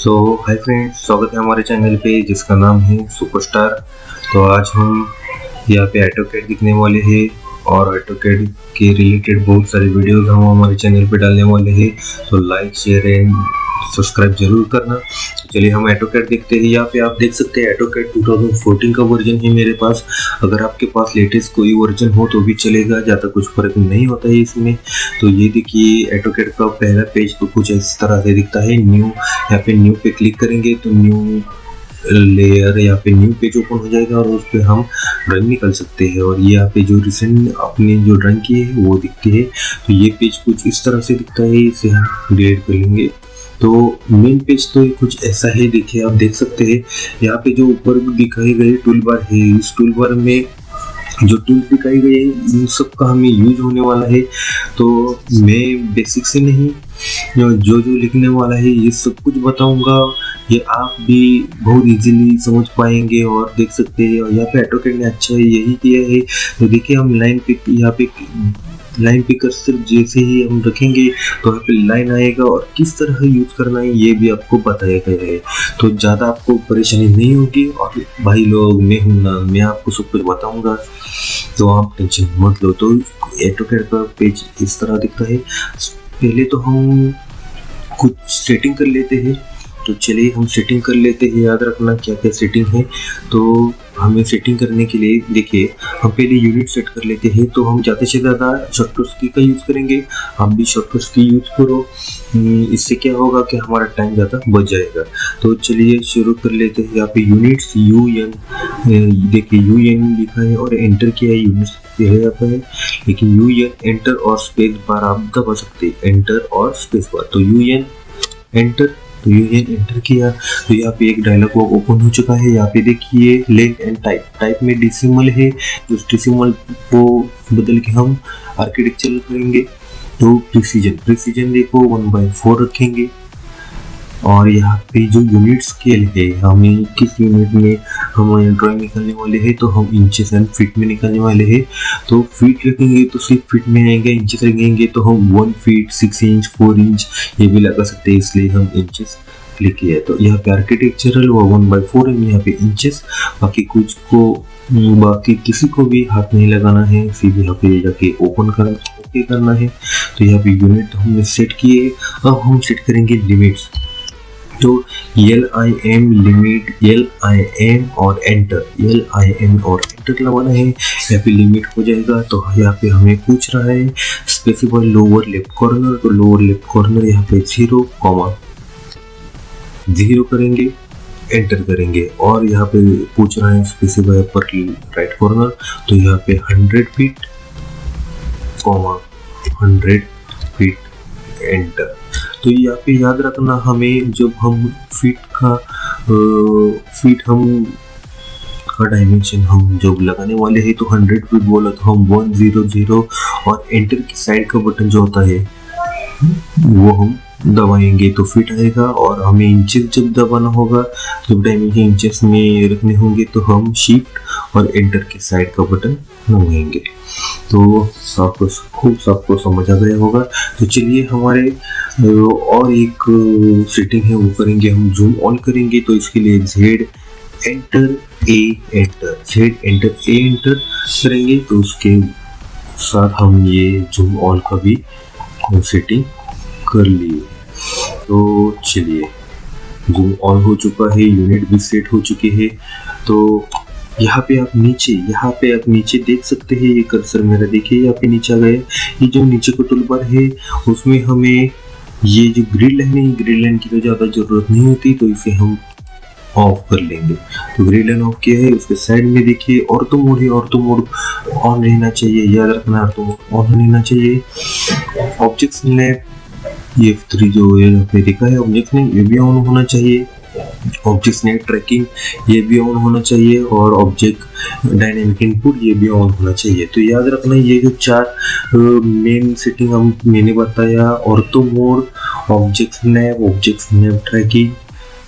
सो hi friends, स्वागत है हमारे चैनल पे जिसका नाम है सुपरस्टार। तो आज हम यहाँ पे ऑटोकैड दिखने वाले हैं और ऑटोकैड के रिलेटेड बहुत सारे वीडियोस हम हमारे चैनल पे डालने वाले हैं। तो लाइक शेयर एंड सब्सक्राइब जरूर करना। चलिए हम ऑटोकैड देखते हैं। यहाँ पे आप देख सकते हैं ऑटोकैड 2014 का वर्जन है मेरे पास। अगर आपके पास लेटेस्ट कोई वर्जन हो तो भी चलेगा, ज़्यादा कुछ फर्क नहीं होता है इसमें। तो ये देखिए ऑटोकैड का पहला पेज तो कुछ इस तरह से दिखता है। न्यू, यहाँ पे न्यू पे क्लिक करेंगे तो न्यू लेयर यहाँ पे न्यू पेज ओपन हो जाएगा और उस पर हम ड्राइंग निकाल सकते हैं। और ये यहाँ पे जो रिसेंट आपने जो ड्राइंग की है वो दिखती है। तो ये पेज कुछ इस तरह से दिखता है, इसे हम डिलीट कर लेंगे। तो मेन पेज तो कुछ ऐसा है, देखिए आप देख सकते हैं यहाँ पे जो ऊपर दिखाए गए टूल बार है, इस टूल बार में जो टूल्स दिखाई गए हैं इन सब का हमें यूज होने वाला है। तो मैं बेसिक से नहीं, जो लिखने वाला है ये सब कुछ बताऊंगा। ये आप भी बहुत इजीली समझ पाएंगे और देख सकते हैं। और यहाँ पे ऑटोकैड ने अच्छा यही किया है। तो देखिए हम लाइन पे, यहाँ पे लाइन पे कर्सर जैसे ही हम रखेंगे तो यहाँ पे लाइन आएगा और किस तरह यूज करना है ये भी आपको बताया गया है। तो ज़्यादा आपको परेशानी नहीं होगी। और भाई लोग, मैं हूँ ना, मैं आपको सब कुछ बताऊंगा, तो आप टेंशन मत लो। तो ऑटोकैड का पेज इस तरह दिखता है। पहले तो हम कुछ सेटिंग कर लेते हैं। तो चलिए हम सेटिंग कर लेते हैं। याद रखना क्या क्या सेटिंग है। तो हमें सेटिंग करने के लिए देखिए हम पहले यूनिट सेट कर लेते हैं। तो हम ज़्यादा से ज़्यादा शॉर्टकट्स की का यूज़ करेंगे। हम भी शॉर्टकट्स की यूज़ करो, इससे क्या होगा कि हमारा टाइम ज़्यादा बच जाएगा। तो चलिए शुरू कर लेते हैं। यहाँ पे यूनिट्स UN, देखिए UN लिखा है और एंटर किया है। यूनिट्स पहले आता है, लेकिन UN एंटर और स्पेस बार आप दबा सकते हैं, एंटर और स्पेस बार। तो UN एंटर, तो UN एंटर किया तो यहाँ पे एक डायलॉग बॉक्स ओपन हो चुका है। यहाँ पे देखिए लेंथ एंड टाइप में डेसिमल है। उस डेसिमल को बदल के हम आर्किटेक्चर करेंगे। तो प्रिसीजन देखो 1/4 रखेंगे। और यहाँ पे जो यूनिट स्केल है, हमें किस यूनिट में हम ड्राइंग निकालने वाले हैं, तो हम इंचेस एंड फीट में निकालने वाले हैं। तो फीट रखेंगे तो सिर्फ फीट में आएंगे, इंचेस रखेंगे तो हम 1 फीट 6 इंच 4 इंच ये भी लगा सकते हैं, इसलिए हम इंचेस क्लिक किया है। तो यहाँ पे आर्किटेक्चरल वो 1/4 है, यहाँ पे इंचेस। बाकी किसी को भी हाथ नहीं लगाना है, सीधे यहाँ पे जाके ओपन करना है। तो यहाँ पे यूनिट हमने सेट किए। अब हम सेट करेंगे लिमिट्स। तो LIM लिमिट, LIM और एंटर लगाना है। यहाँ पे लिमिट हो जाएगा। तो यहाँ पे हमें पूछ रहा है स्पेसिफाई लोअर लेफ्ट कॉर्नर। तो लोअर लेफ्ट कॉर्नर यहाँ पे 0,0 करेंगे, एंटर करेंगे। और यहाँ पे पूछ रहा है स्पेसिफाई अपर राइट कॉर्नर। तो यहाँ पे 100 फीट, 100 फीट, एंटर। तो यहाँ पे याद रखना, हमें जब हम फीट का डायमेंशन हम जब लगाने वाले हैं तो 100 फीट बोला तो हम 100 और एंटर की साइड का बटन जो होता है वो हम दबाएंगे तो फिट आएगा। और हमें इंचेस जब दबाना होगा, जब डायमेंशन इंचेस में रखने होंगे तो हम शिफ्ट और एंटर के साइड का बटन दबाएंगे। तो सबको समझ आ गया होगा। तो चलिए हमारे और एक सेटिंग है वो करेंगे, हम जूम ऑन करेंगे। तो इसके लिए Z एंटर करेंगे। तो उसके साथ हम ये जूम ऑन का भी सेटिंग कर लिए। तो चलिए जूम ऑन हो चुका है, यूनिट भी सेट हो चुके हैं। तो यहाँ पे आप नीचे देख सकते हैं, ये कर्सर मेरा देखिए यहाँ पे नीचे आ गया। ये जो नीचे का टूल बार है उसमें हमें ये जो ग्रिड लाइन है, ग्रिड लाइन की तो ज़्यादा ज़रूरत नहीं होती, तो इसे हम ऑफ कर लेंगे। तो ग्रिड लाइन ऑफ किया है। उसके साइड में देखिए ऑर्थो मोड है, ऑर्थो मोड ऑन रहना चाहिए। याद रखना ऑर्थो मोड ऑन रहना चाहिए। ऑब्जेक्ट स्नैप F3 जो है आपने देखा है, ऑब्जेक्ट स्नैप ये भी ऑन होना चाहिए। ऑब्जेक्ट स्नैप ट्रैकिंग ये भी ऑन होना चाहिए। और ऑब्जेक्ट डायनेमिक इनपुट ये भी ऑन होना चाहिए। तो याद रखना ये जो 4 मेन सेटिंग मैंने बताया, ortho mode, object snap tracking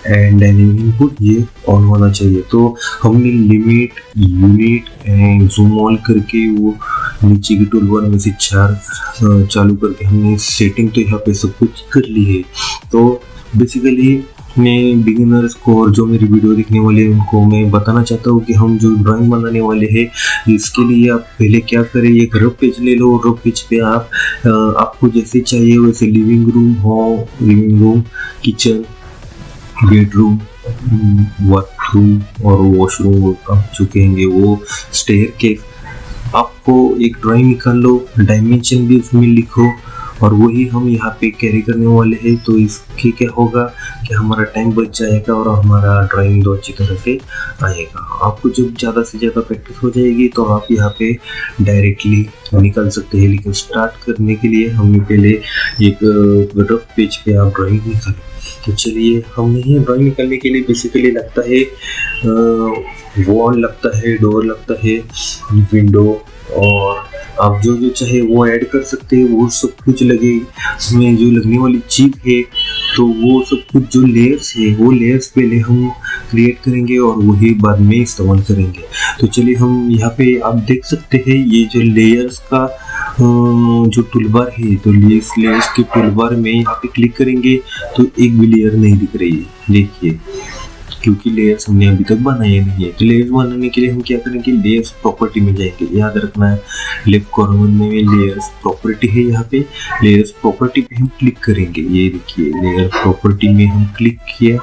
and dynamic input, ये ऑन होना चाहिए। तो हमने limit, unit and zoom on करके वो नीचे की टूल बार में से 4 चालू करके हमने सेटिंग तो यहाँ पे सब कुछ कर ली है। तो बेसिकली मैं बिगिनर्स को और जो मेरी वीडियो देखने वाले हैं उनको मैं बताना चाहता हूँ कि हम जो ड्राइंग बनाने वाले हैं इसके लिए आप पहले क्या करें, एक रफ पेज ले लो। रफ पेज पे आप आपको जैसे चाहिए वैसे living room, kitchen, bedroom, bathroom और वॉशरूम आप जो कहेंगे वो, स्टेयर के, आपको एक ड्राइंग निकाल लो, डायमेंशन भी उसमें लिखो और वही हम यहाँ पे कैरी करने वाले हैं। तो इसके क्या होगा कि हमारा टाइम बच जाएगा और हमारा ड्राइंग दो अच्छी तरह से आएगा। आपको जब ज़्यादा से ज़्यादा प्रैक्टिस हो जाएगी तो आप यहाँ पे डायरेक्टली निकल सकते हैं, लेकिन स्टार्ट करने के लिए हमें पहले एक रफ पेज पे आप ड्राइंग निकालो। तो चलिए, हमें ये ड्राइंग निकालने के लिए बेसिकली लगता है वॉल लगता है, डोर लगता है, विंडो, और आप जो जो चाहे वो ऐड कर सकते हैं, वो सब कुछ लगे। उसमें जो लगने वाली चीज़ है तो वो सब कुछ जो लेयर्स है वो लेयर्स पहले हम क्रिएट करेंगे और वही बाद में इस्तेमाल करेंगे। तो चलिए, हम यहाँ पे आप देख सकते हैं ये जो लेयर्स का जो टूलबार है, तो लेयर्स के टूलबार में यहाँ पे क्लिक करेंगे तो एक भी लेयर नहीं दिख रही है, देखिए, क्योंकि लेयर्स हमने अभी तक बनाए नहीं है। तो लेयर्स बनाने के लिए हम क्या करेंगे, लेयर्स प्रॉपर्टी में जाएंगे। याद रखना है लेफ्ट कॉर्नर में लेयर्स प्रॉपर्टी है, यहाँ पे लेयर्स प्रॉपर्टी पे हम क्लिक करेंगे। ये देखिए, लेयर प्रॉपर्टी में हम क्लिक किया।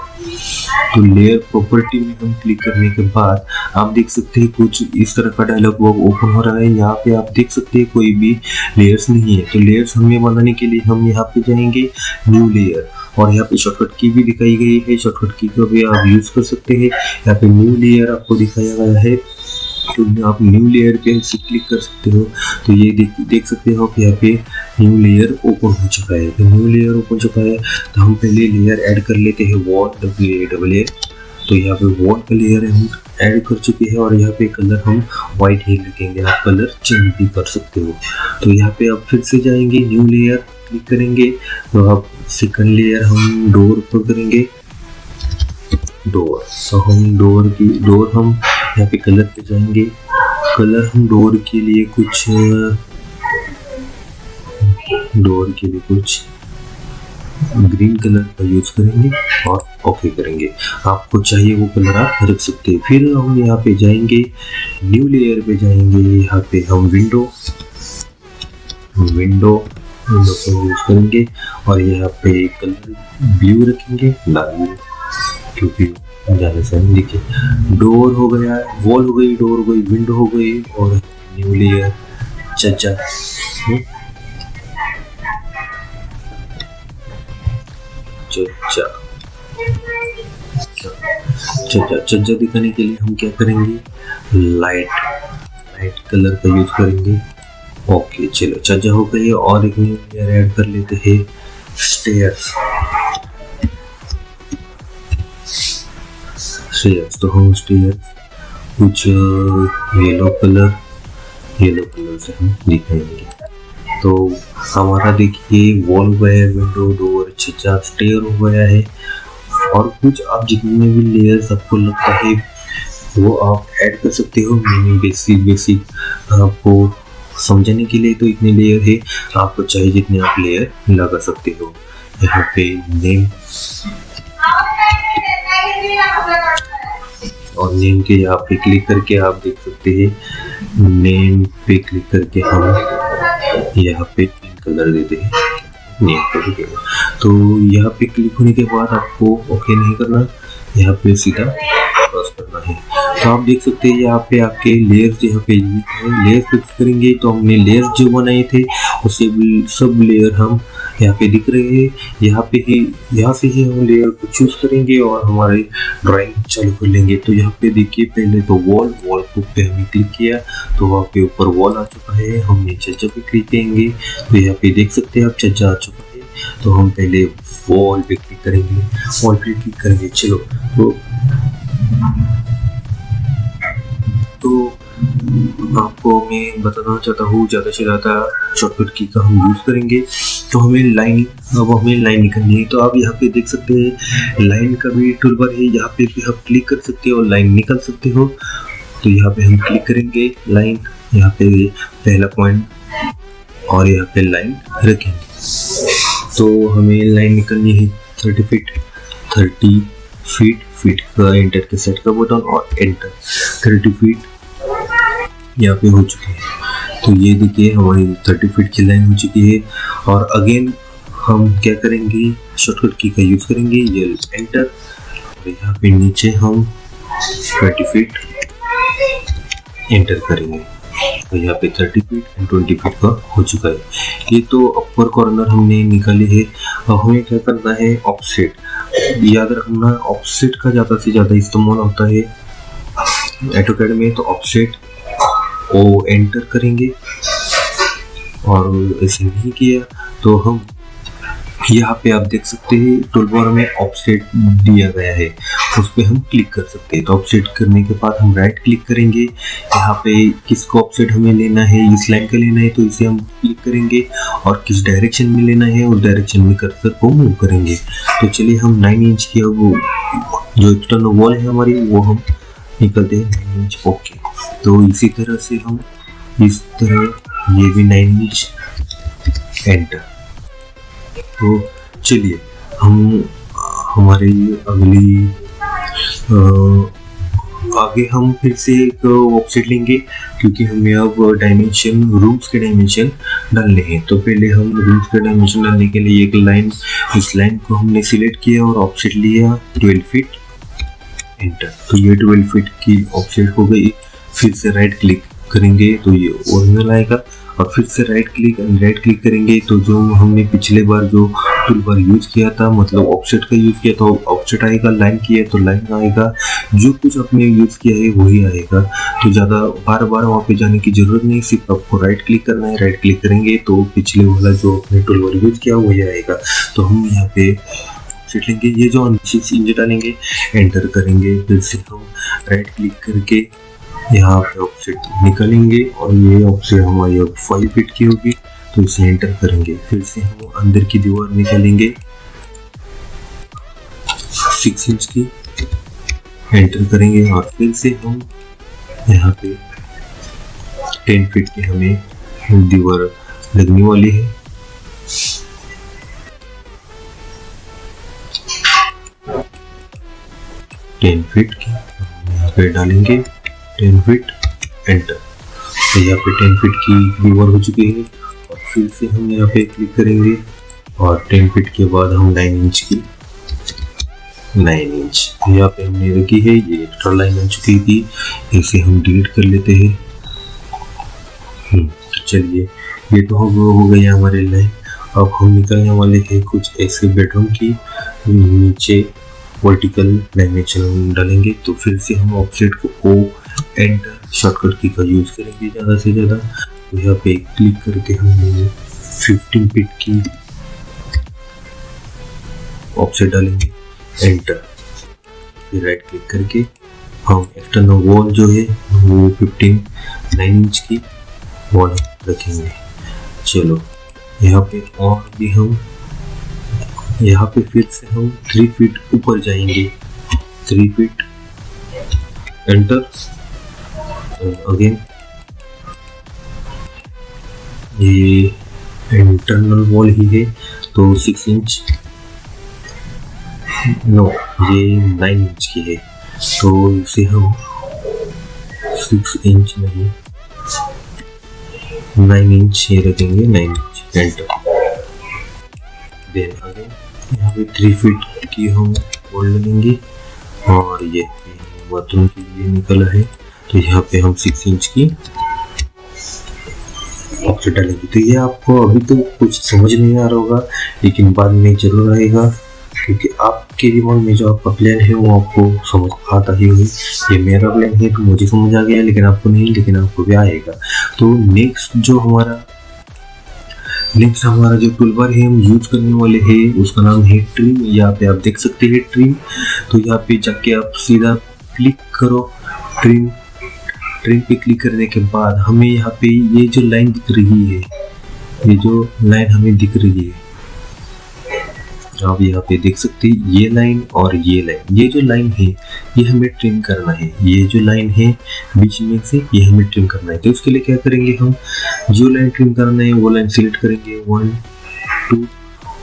तो लेयर प्रॉपर्टी में हम क्लिक करने के बाद आप देख सकते हैं कुछ इस तरह का डायलॉग बॉक्स ओपन हो रहा है। यहाँ पे आप देख सकते हैं कोई भी लेयर्स नहीं है। तो लेयर्स हमें बनाने के लिए हम यहाँ पे जाएंगे न्यू लेयर, और यहाँ पे शॉर्टकट की भी दिखाई गई है। शॉर्टकट की को भी आप यूज कर सकते हैं। यहाँ पे न्यू लेयर आपको दिखाया गया है, तो आप न्यू लेयर पे से क्लिक कर सकते हो। तो ये देख सकते हो कि यहाँ पे न्यू लेयर ओपन हो चुका है। तो न्यू लेयर ओपन हो चुका है तो हम पहले लेयर ऐड कर लेते हैं, वॉल WALL। तो यहाँ पे वॉल का लेयर हम ऐड कर चुके हैं और यहाँ पे कलर हम वाइट ही लगेंगे, आप कलर चेंज भी कर सकते हो। तो यहाँ पे आप फिर से जाएंगे, न्यू लेयर क्लिक करेंगे, तो आप सेकंड लेयर हम डोर पर करेंगे, डोर। तो हम डोर हम यहाँ पे कलर पे जाएंगे। कलर हम डोर के लिए कुछ ग्रीन कलर का यूज करेंगे और ओके करेंगे। आपको चाहिए वो कलर आप रख सकते हैं। फिर हम यहाँ पे जाएंगे, न्यू लेयर पे जाएंगे, यहाँ पे हम विंडो को यूज करेंगे और यहाँ पे कलर ब्लू रखेंगे, डार्क ब्लू, क्योंकि ज़्यादा से देखिए डोर हो गया, वॉल हो गई, डोर हो गई, विंडो हो गई और न्यू लेयर छज्जा। छज्जा दिखाने के लिए हम क्या करेंगे, लाइट कलर का यूज करेंगे। ओके, चलो छज्जा हो गई और एक न्यू लेयर ऐड कर लेते हैं, स्टेयर्स। तो हम स्टेयर्स कुछ येलो कलर से हम दिखाएंगे। तो हमारा देखिए वॉल हो गया है, विंडो, डोर, छज्जा, स्टेयर हो गया है। और कुछ आप जितने भी लेयर्स आपको लगता है वो आप ऐड कर सकते हो। मैंने बेसिक आपको समझाने के लिए तो इतने लेयर है, आपको चाहिए जितने आप लेयर लगा सकते हो। यहाँ पे नेम और नेम के यहाँ पे क्लिक करके आप देख सकते हैं, नेम पे क्लिक करके हम यहाँ पे पिंक कलर देते हैं नेम पे। तो यहाँ पे क्लिक होने के बाद आपको ओके नहीं करना, यहाँ पे सीधा क्रॉस करना है। तो आप देख सकते हैं यहाँ पे आपके लेयर्स, यहाँ पे लेयर्स क्लिक करेंगे तो हमने लेयर्स जो बनाए थे उसे सब लेयर हम यहाँ पे दिख रहे हैं। यहाँ से ही हम लेयर को चूज करेंगे और हमारे ड्राइंग चालू कर लेंगे। तो यहाँ पे देखिए, पहले तो वॉल पे हमने क्लिक किया तो वहाँ पे ऊपर वॉल आ चुका है। हमने छज्जा पे क्लिक करेंगे तो यहाँ पे देख सकते हैं आप छज्जा आ चुका है। तो हम पहले वॉल पे क्लिक करेंगे, चलो। तो आपको मैं बताना चाहता हूँ, ज़्यादा से ज़्यादा शॉर्टकट की का हम यूज़ करेंगे। तो हमें लाइन निकालनी है। तो आप यहाँ पे देख सकते हैं लाइन का भी टूलबार है, यहाँ पे भी आप क्लिक कर सकते हो, लाइन निकाल सकते हो। तो यहाँ पे हम क्लिक करेंगे लाइन, यहाँ पे पहला पॉइंट और यहाँ पे लाइन रखेंगे। तो हमें लाइन निकालनी है 30 फीट। 30 फीट का एंटर के सेट का बटन और एंटर 30 फीट यहाँ पे हो चुके हैं। तो ये देखिए हमारी 30 फीट की लाइन हो चुकी है। और अगेन हम क्या करेंगे, शॉर्टकट की का यूज करेंगे, ये एंटर, और यहाँ पे नीचे हम 20 फीट एंटर करेंगे। तो यहाँ पे 30 फीट एंड 20 फीट का हो चुका है। ये तो अपर कॉर्नर हमने निकाले है। अब हमें क्या करना है, ऑफसेट याद रखना, ऑफसेट का ज़्यादा से ज़्यादा इस्तेमाल होता है ऑटोकैड में। तो ऑफसेट ओ एंटर करेंगे, और ऐसे नहीं किया तो हम यहाँ पे आप देख सकते हैं टूलबार में ऑफसेट दिया गया है, उस पर हम क्लिक कर सकते हैं। तो ऑफसेट करने के बाद हम राइट क्लिक करेंगे, यहाँ पे किसको ऑफसेट हमें लेना है, इस लाइन का लेना है तो इसे हम क्लिक करेंगे, और किस डायरेक्शन में लेना है उस डायरेक्शन में कर्सर को मूव करेंगे। तो चलिए हम 9 इंच की वो जो एक्सटर्नल वॉल है हमारी वो हम निकलते हैं 9 इंच। ओके, तो इसी तरह से हम इस तरह ये भी 9 इंच एंटर। तो चलिए हम हमारी अगली आगे हम फिर से एक ऑफसेट लेंगे, क्योंकि हमें अब डायमेंशन रूम्स के डायमेंशन डालने हैं। तो पहले हम रूम्स के डायमेंशन डालने के लिए एक लाइन, इस लाइन को हमने सिलेक्ट किया और ऑफसेट लिया 12 फीट एंटर। तो ये 12 फीट की ऑफसेट हो गई। फिर से राइट क्लिक करेंगे तो ये ओरिजिनल आएगा, और फिर से राइट क्लिक करेंगे तो जो हमने पिछले बार जो टूल बार यूज किया था, मतलब ऑफसेट का यूज किया तो ऑफसेट आएगा, लाइन किया तो लाइन आएगा, जो कुछ आपने यूज किया है वही आएगा। तो ज़्यादा बार बार वहाँ पे जाने की जरूरत नहीं, सिर्फ आपको राइट क्लिक करना है। राइट क्लिक करेंगे तो पिछले वाला जो आपने टूल बार यूज किया वही आएगा। तो हम यहाँ पे ऑफसेट लेंगे, ये जो 6 इंच डालेंगे, एंटर करेंगे, फिर से हम राइट क्लिक करके यहाँ पे ऑफसेट निकालेंगे, और ये ऑफसेट हमारी अब 5 फीट की होगी। तो इसे एंटर करेंगे, फिर से हम अंदर की दीवार निकालेंगे 6 इंच की, एंटर करेंगे, और फिर से हम यहाँ पे 10 फीट की हमें दीवार लगने वाली है। टेन फीट की यहाँ पे डालेंगे 10 फीट एंटर। तो यहाँ पे 10 फीट की दीवार हो चुकी है, और फिर से हम यहाँ पे क्लिक करेंगे, और 10 फीट के बाद हम 9 इंच की 9 इंच यहाँ पे हमने रखी है। ये एक्स्ट्रा लाइन आ चुकी थी, इसे हम डिलीट कर लेते हैं। तो चलिए ये तो हो गई हमारी लाइन। अब हम निकलने वाले हैं कुछ ऐसे बेडरूम की, नीचे वर्टिकल डायमेंशन डालेंगे। तो फिर से हम ऑफसेट को ओ एंटर शॉर्टकट की का यूज करेंगे ज़्यादा से ज़्यादा। तो यहाँ पे क्लिक करके हम 15 फीट की ऑफसेट डालेंगे, एंटर। फिर राइट क्लिक करके हम एक्सटर्नल वॉल जो है वो 9 इंच की वॉल रखेंगे। चलो यहाँ पे और भी हम यहाँ पे फिर से हम 3 फीट ऊपर जाएंगे, 3 फीट एंटर। अगेन ये इंटरनल वॉल ही है तो 6 इंच, नो ये 9 इंच की है, तो इसे हम 6 इंच नहीं 9 इंच ये रखेंगे, 9 इंच एंटर। देन अगेन यहाँ पे 3 फीट की हम वॉल लेंगे, और ये बाथरूम के लिए निकला है तो यहाँ पे हम 6 इंच की ऑफसेट डालेंगे। तो ये आपको अभी तो कुछ समझ नहीं आ रहा होगा, लेकिन बाद में जरूर आएगा, क्योंकि आपके दिमाग में जो आपका प्लान है वो आपको समझ आता ही होगी। ये मेरा प्लान है तो मुझे समझ आ गया, लेकिन आपको नहीं, लेकिन आपको भी आएगा। तो नेक्स्ट हमारा जो टूलबार है हम यूज करने वाले हैं उसका नाम है ट्रिम। यहाँ पे आप देख सकते हैं ट्रिम। तो यहाँ पे जाके आप सीधा क्लिक करो, ट्रिम पे क्लिक करने के बाद हमें यहाँ पे ये जो लाइन दिख रही है, ये जो लाइन हमें दिख रही है, आप यहाँ पे देख सकते हैं ये लाइन और ये लाइन, ये जो लाइन है ये हमें ट्रिम करना है। ये जो लाइन है बीच में से ये हमें ट्रिम करना है। तो उसके लिए क्या करेंगे, हम जो लाइन ट्रिम करना है वो लाइन सिलेक्ट करेंगे 1 2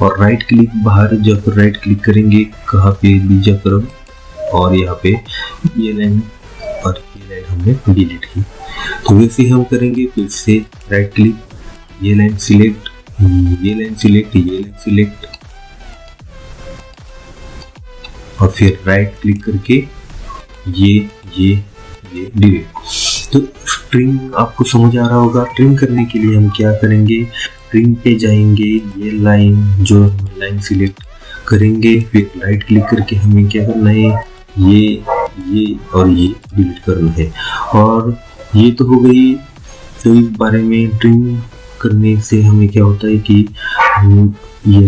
और राइट क्लिक, बाहर जाकर राइट क्लिक करेंगे, कहाँ पे भी जाकर, और यहाँ पे ये लाइन और ये लाइन हमने डिलीट की। तो वैसे ही हम करेंगे, फिर से राइट क्लिक, ये लाइन सिलेक्ट, ये लाइन सिलेक्ट, ये लाइन सिलेक्ट, और फिर राइट क्लिक करके ये डिलीट। तो ट्रिम आपको समझ आ रहा होगा। ट्रिम करने के लिए हम क्या करेंगे, ट्रिम पे जाएंगे, ये लाइन जो लाइन सिलेक्ट करेंगे, फिर राइट क्लिक करके हमें क्या करना है, ये और ये डिलीट करना है। और ये तो हो गई। तो इस बारे में ट्रिम करने से हमें क्या होता है कि हम ये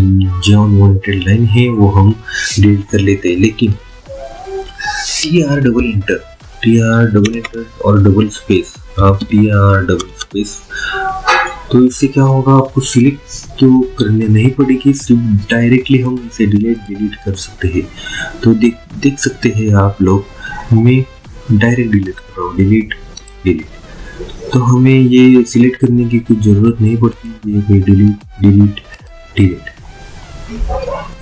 जो अनवांटेड लाइन है वो हम डिलीट कर लेते हैं। लेकिन TR डबल एंटर और डबल स्पेस, आप TR डबल स्पेस, तो इससे क्या होगा, आपको सिलेक्ट तो करने नहीं पड़ेगी, सिर्फ डायरेक्टली हम इसे डिलीट कर सकते हैं। तो देख सकते हैं आप लोग, मैं डायरेक्ट डिलीट कर रहा हूँ, डिलीट। तो हमें ये सिलेक्ट करने की कुछ ज़रूरत नहीं पड़ती, ये डिलीट।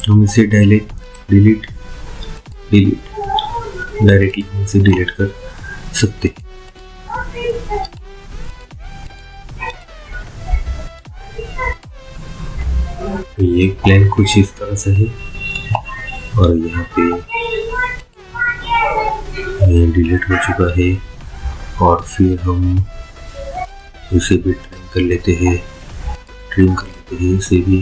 हम इसे डिलीट डायरेक्टली हम इसे डिलीट कर सकते हैं। ये प्लान कुछ इस तरह से है, और यहाँ पे ये डिलीट हो चुका है। और फिर हम इसे भी ट्रिम कर लेते हैं, इसे भी।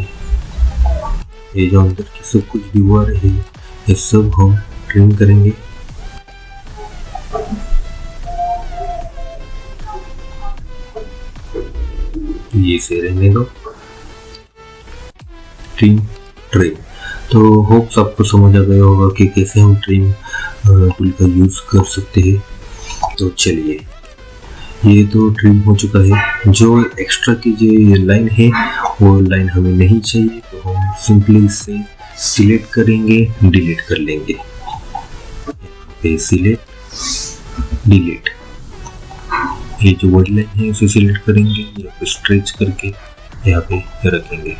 ये जो अंदर की सब कुछ भी हुआ रहे, ये सब हम ट्रिम करेंगे। ये से रहने दो, ट्रिम। तो होप्स आपको समझ आ गया होगा कि कैसे हम ट्रिम टूल का यूज कर सकते हैं। तो चलिए, ये तो ट्रिम हो चुका है। जो एक्स्ट्रा की जो लाइन है वो लाइन हमें नहीं चाहिए, तो हम सिंपली इसे सिलेक्ट करेंगे, डिलीट कर लेंगे। यहाँ पे सिलेक्ट डिलीट, ये जो वर्ड लाइन है उसे सिलेक्ट करेंगे, यहाँ पे स्ट्रेच करके यहाँ पे रखेंगे।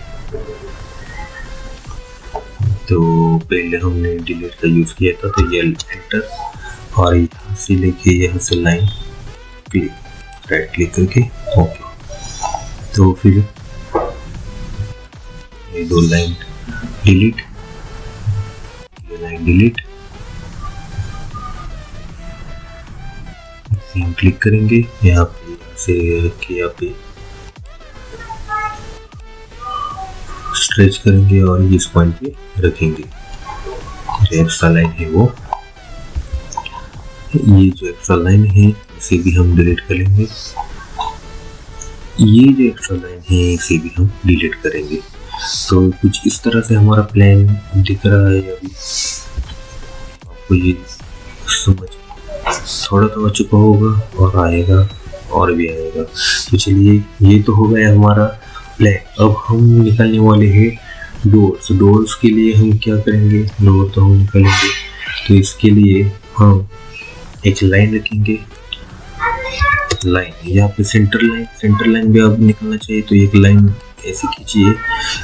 तो पहले हमने डिलीट का यूज किया था, तो ये एंटर, और यहाँ से लेके यहाँ से लाइन क्लिक, राइट क्लिक करके ओके। तो फिर ये दो लाइन डिलीट, ये लाइन डिलीट, इसे हम क्लिक करेंगे, यहाँ पे से रख के यहाँ पे स्ट्रेच करेंगे और इस पॉइंट पे रखेंगे। जो एक्स्ट्रा लाइन है वो, ये जो एक्स्ट्रा लाइन है इसे भी हम डिलीट कर लेंगे। ये जो एक्स्ट्रा लाइन है इसे भी हम डिलीट करेंगे। तो कुछ इस तरह से हमारा प्लान दिख रहा है। अभी आपको ये समझ थोड़ा तो आ चुका होगा, और आएगा, और भी आएगा। तो चलिए, ये तो हो गया हमारा प्लान। अब हम निकालने वाले हैं डोर्स के लिए हम क्या करेंगे, डोर तो हम निकालेंगे। तो इसके लिए हम एक लाइन रखेंगे, लाइन यहाँ पे सेंटर लाइन भी आप निकालना चाहिए। तो एक लाइन ऐसे खींचिए,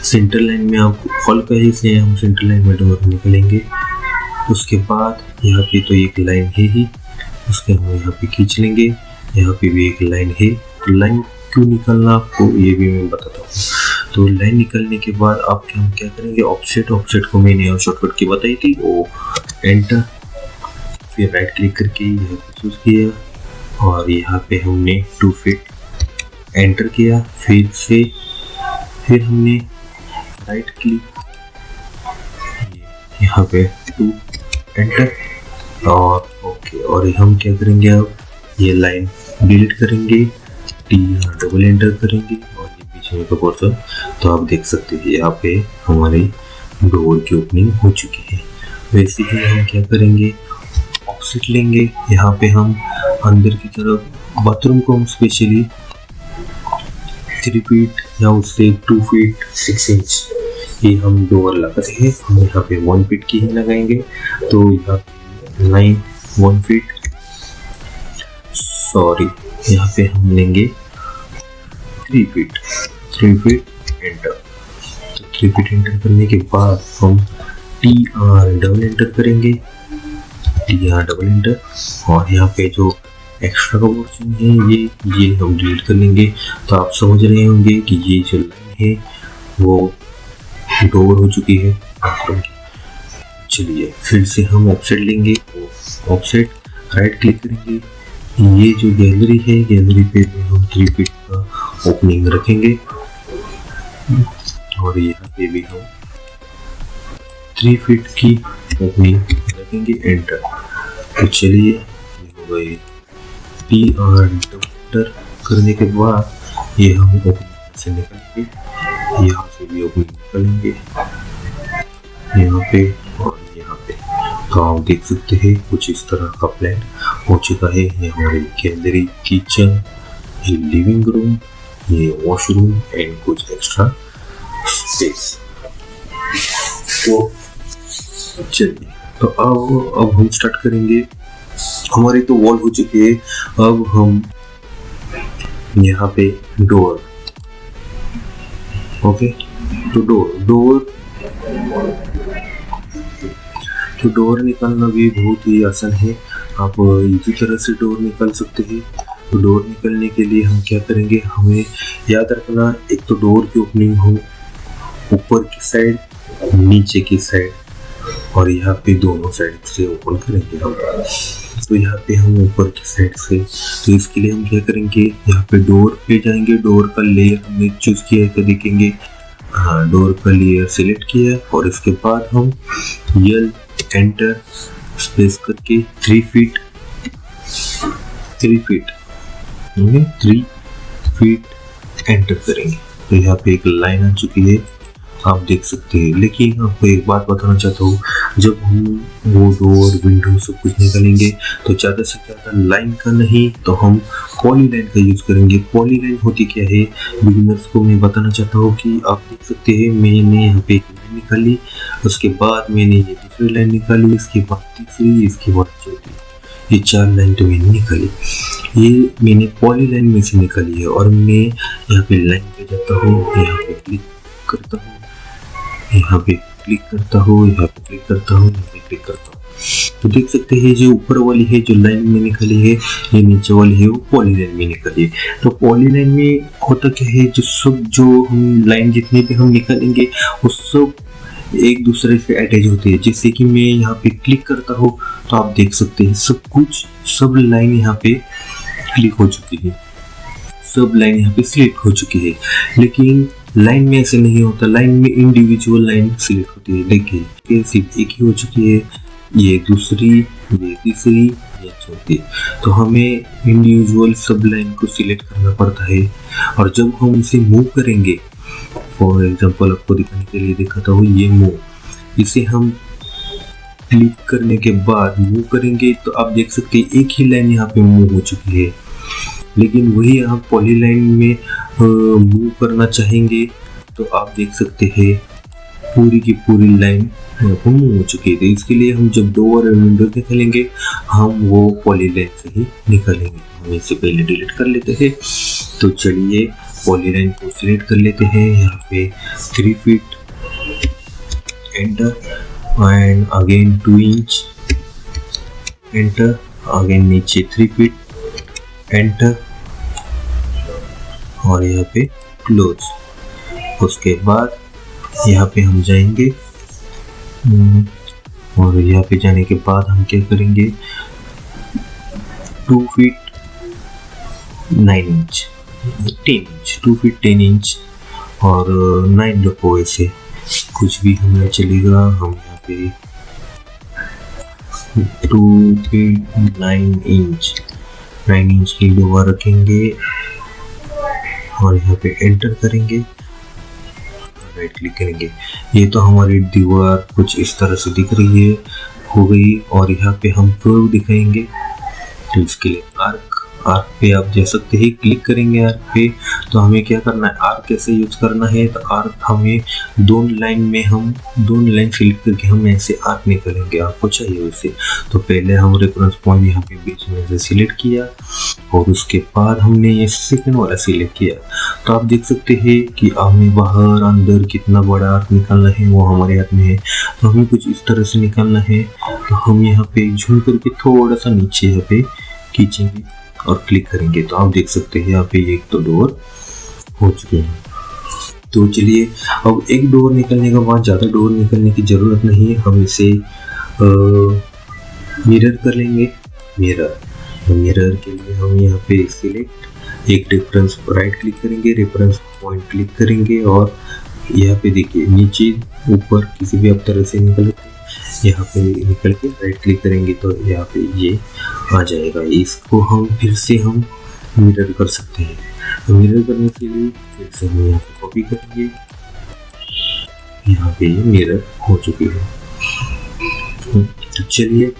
सेंटर लाइन में आपको फॉल का है, इसलिए हम सेंटर लाइन में डोर निकालेंगे। उसके बाद यहाँ पे तो एक लाइन है ही, उसके हम यहाँ पे खींच लेंगे। यहाँ पे भी एक लाइन है। तो लाइन क्यों निकालना आपको ये भी मैं बताता हूँ। तो लाइन निकालने के बाद आप क्या करेंगे, ऑफसेट को मैंने शॉर्टकट की बताई थी, वो एंटर, फिर राइट क्लिक करके यहाँ पे चूज किया, और यहाँ पे हमने 2 फीट एंटर किया। फिर हमने राइट क्लिक, यहाँ पे 2 एंटर, और ओके। और हम क्या करेंगे, अब ये लाइन डिलीट करेंगे, TR डबल एंटर करेंगे, और ये बीच में का पोर्शन। तो आप देख सकते हैं यहाँ पे हमारी डोर की ओपनिंग हो चुकी है। वैसे ही हम क्या करेंगे, ऑफसेट लेंगे। यहाँ पे हम अंदर की तरफ बाथरूम को हम स्पेशली 3 फीट या उससे 2 फीट 6 इंच ये हम डोर लगाते हैं। हम यहाँ पे 1 फीट की ही लगाएंगे। तो यहाँ पे लाइन 1 फीट, सॉरी, यहाँ पे हम लेंगे 3 फीट एंटर। तो 3 फीट एंटर करने के बाद हम TR डबल एंटर करेंगे, TR डबल एंटर, और यहाँ पे जो एक्स्ट्रा का पोर्शन है ये हम डिलीट कर लेंगे। तो आप समझ रहे होंगे कि ये जो लाइन है वो डोर हो चुकी है बाथरूम की। चलिए फिर से हम ऑफसेट लेंगे, ऑफसेट राइट क्लिक करेंगे, ये जो गैलरी है गैलरी पे हम 3 फीट का ओपनिंग रखेंगे और यहाँ पे भी हम 3 फीट की ओपनिंग रखेंगे, एंटर। तो चलिए हो गए TR एंटर करने के बाद ये हम ओपनिंग से निकलेंगे, यहाँ से भी ओपनिंग निकलेंगे, यहाँ पे और यहाँ पे। तो आप देख सकते हैं कुछ इस तरह का प्लान हो चुका है। ये हमारी गैलरी, किचन, ये लिविंग रूम, ये वॉशरूम एंड कुछ एक्स्ट्रा स्पेस। तो चलिए, तो अब हम स्टार्ट करेंगे। हमारी तो वॉल हो चुकी है, अब हम यहाँ पे डोर, ओके। तो डोर निकालना भी बहुत ही आसान है, आप इसी तरह से डोर निकाल सकते हैं। तो डोर निकालने के लिए हम क्या करेंगे, हमें याद रखना, एक तो डोर की ओपनिंग हो ऊपर की साइड, नीचे की साइड, और यहाँ पे दोनों साइड से ओपन करेंगे हम। तो यहाँ पे हम ऊपर की साइड से, तो इसके लिए हम क्या करेंगे, यहाँ पे डोर पे जाएंगे, डोर का लेयर हमने चूज किया है तो देखेंगे, हाँ डोर का लेयर सिलेक्ट किया, और इसके बाद हम एंटर स्पेस करके 3 फीट एंटर करेंगे। तो यहाँ पे एक लाइन आ चुकी है, आप देख सकते हैं। लेकिन आपको एक बात बताना चाहता हूँ, जब हम वो डोर विंडो सब कुछ निकालेंगे तो ज़्यादा से ज़्यादा लाइन का नहीं, तो हम पॉली लाइन का यूज़ करेंगे। पॉली लाइन होती क्या है, बिगिनर्स को मैं बताना चाहता हूँ कि आप देख सकते हैं मैंने यहाँ पे एक लाइन निकाली, उसके बाद मैंने ये दूसरी लाइन निकाली, इसके बाद तीसरी, इसके बाद चौथी, ये 4 लाइन तो मैंने निकाली। ये मैंने पॉली लाइन में से निकाली है। और मैं यहाँ पे लाइन पे जाता हूँ, यहाँ पे क्लिक करता हूँ, यहाँ पे क्लिक करता हूँ, यहाँ पे क्लिक करता हूँ, यहाँ पे क्लिक करता हूँ। तो देख सकते हैं जो ऊपर वाली है जो लाइन में निकली है, ये नीचे वाली है वो पॉली लाइन में निकली है। तो पॉली लाइन में होता क्या है, जो हम लाइन जितने भी हम निकालेंगे वो सब एक दूसरे से अटैच होते हैं। जैसे कि मैं यहाँ पे क्लिक करता हूँ तो आप देख सकते हैं सब लाइन यहाँ पे क्लिक हो चुकी है, सब लाइन यहाँ पे सिलेक्ट हो चुकी है। लेकिन लाइन में ऐसे नहीं होता, लाइन में इंडिविजुअल लाइन सिलेक्ट होती है। देखिए सिर्फ एक ही हो चुकी है, ये दूसरी, ये तीसरी, ये चौथी। तो हमें इंडिविजुअल सब लाइन को सिलेक्ट करना पड़ता है। और जब हम इसे मूव करेंगे, फॉर एग्जांपल आपको दिखाने के लिए दिखाता हूँ, ये मूव, इसे हम क्लिक करने के बाद मूव करेंगे तो आप देख सकते हैं एक ही लाइन यहाँ पे मूव हो चुकी है। लेकिन वही आप पॉली लाइन में मूव करना चाहेंगे तो आप देख सकते हैं पूरी की पूरी लाइन मूव हो चुकी है। तो इसके लिए हम जब डोर और विंडो निकालेंगे हम वो पॉली लाइन से ही निकालेंगे। हम इसे पहले डिलीट कर लेते हैं। तो चलिए पॉली लाइन को सिलेक्ट कर लेते हैं, यहाँ पे 3 feet enter and again 2 inch enter, again नीचे 3 फीट एंटर और यहाँ पे क्लोज। उसके बाद यहाँ पे हम जाएंगे और यहाँ पे जाने के बाद हम क्या करेंगे, 2 feet 9 inch 10 inch 2 feet 10 inch और 9 रखो, ऐसे कुछ भी हमें चलेगा। हम यहाँ पे 2 फीट 9 इंच की डोर रखेंगे और यहाँ पे एंटर करेंगे, राइट क्लिक करेंगे। ये तो हमारी दीवार कुछ इस तरह से दिख रही है, हो गई। और यहाँ पे हम कर्व दिखाएंगे, तो इसके लिए आर्क पे आप देख सकते हैं, क्लिक करेंगे आर्क पे। तो हमें क्या करना है, आर्क कैसे यूज करना है, तो आर्क हमें दोनों लाइन सिलेक्ट करके हम ऐसे आर्क निकालेंगे, आपको चाहिए वैसे। तो पहले हम रेफरेंस पॉइंट यहाँ पे बीच में से सिलेक्ट किया और उसके बाद हमने ये सेकंड वाला सिलेक्ट किया। तो आप देख सकते हैं कि हमें बाहर अंदर कितना बड़ा आर्क निकालना है वो हमारे हाथ में है। तो हमें कुछ इस तरह से निकालना है। तो हम यहाँ पे झूम करके थोड़ा सा नीचे यहाँ पे खींचेंगे और क्लिक करेंगे। तो आप देख सकते हैं यहाँ पे एक तो डोर हो चुके हैं। तो चलिए अब एक डोर निकलने के बाद ज़्यादा डोर निकलने की ज़रूरत नहीं है, हम इसे मिरर कर लेंगे। मिरर के लिए हम यहाँ पे सिलेक्ट एक रेफरेंस राइट क्लिक करेंगे, रेफरेंस पॉइंट क्लिक करेंगे और यहाँ पे देखिए नीचे ऊपर किसी भी अब तरह से निकल के यहाँ पे निकल के राइट क्लिक करेंगे तो यहाँ पे ये आ जाएगा। इसको हम फिर से हम मिरर कर सकते हैं। तो मिरर करने के लिए फिर से हम यहाँ पे कॉपी करेंगे, यहाँ पे ये मिरर हो चुकी है। तो चलिए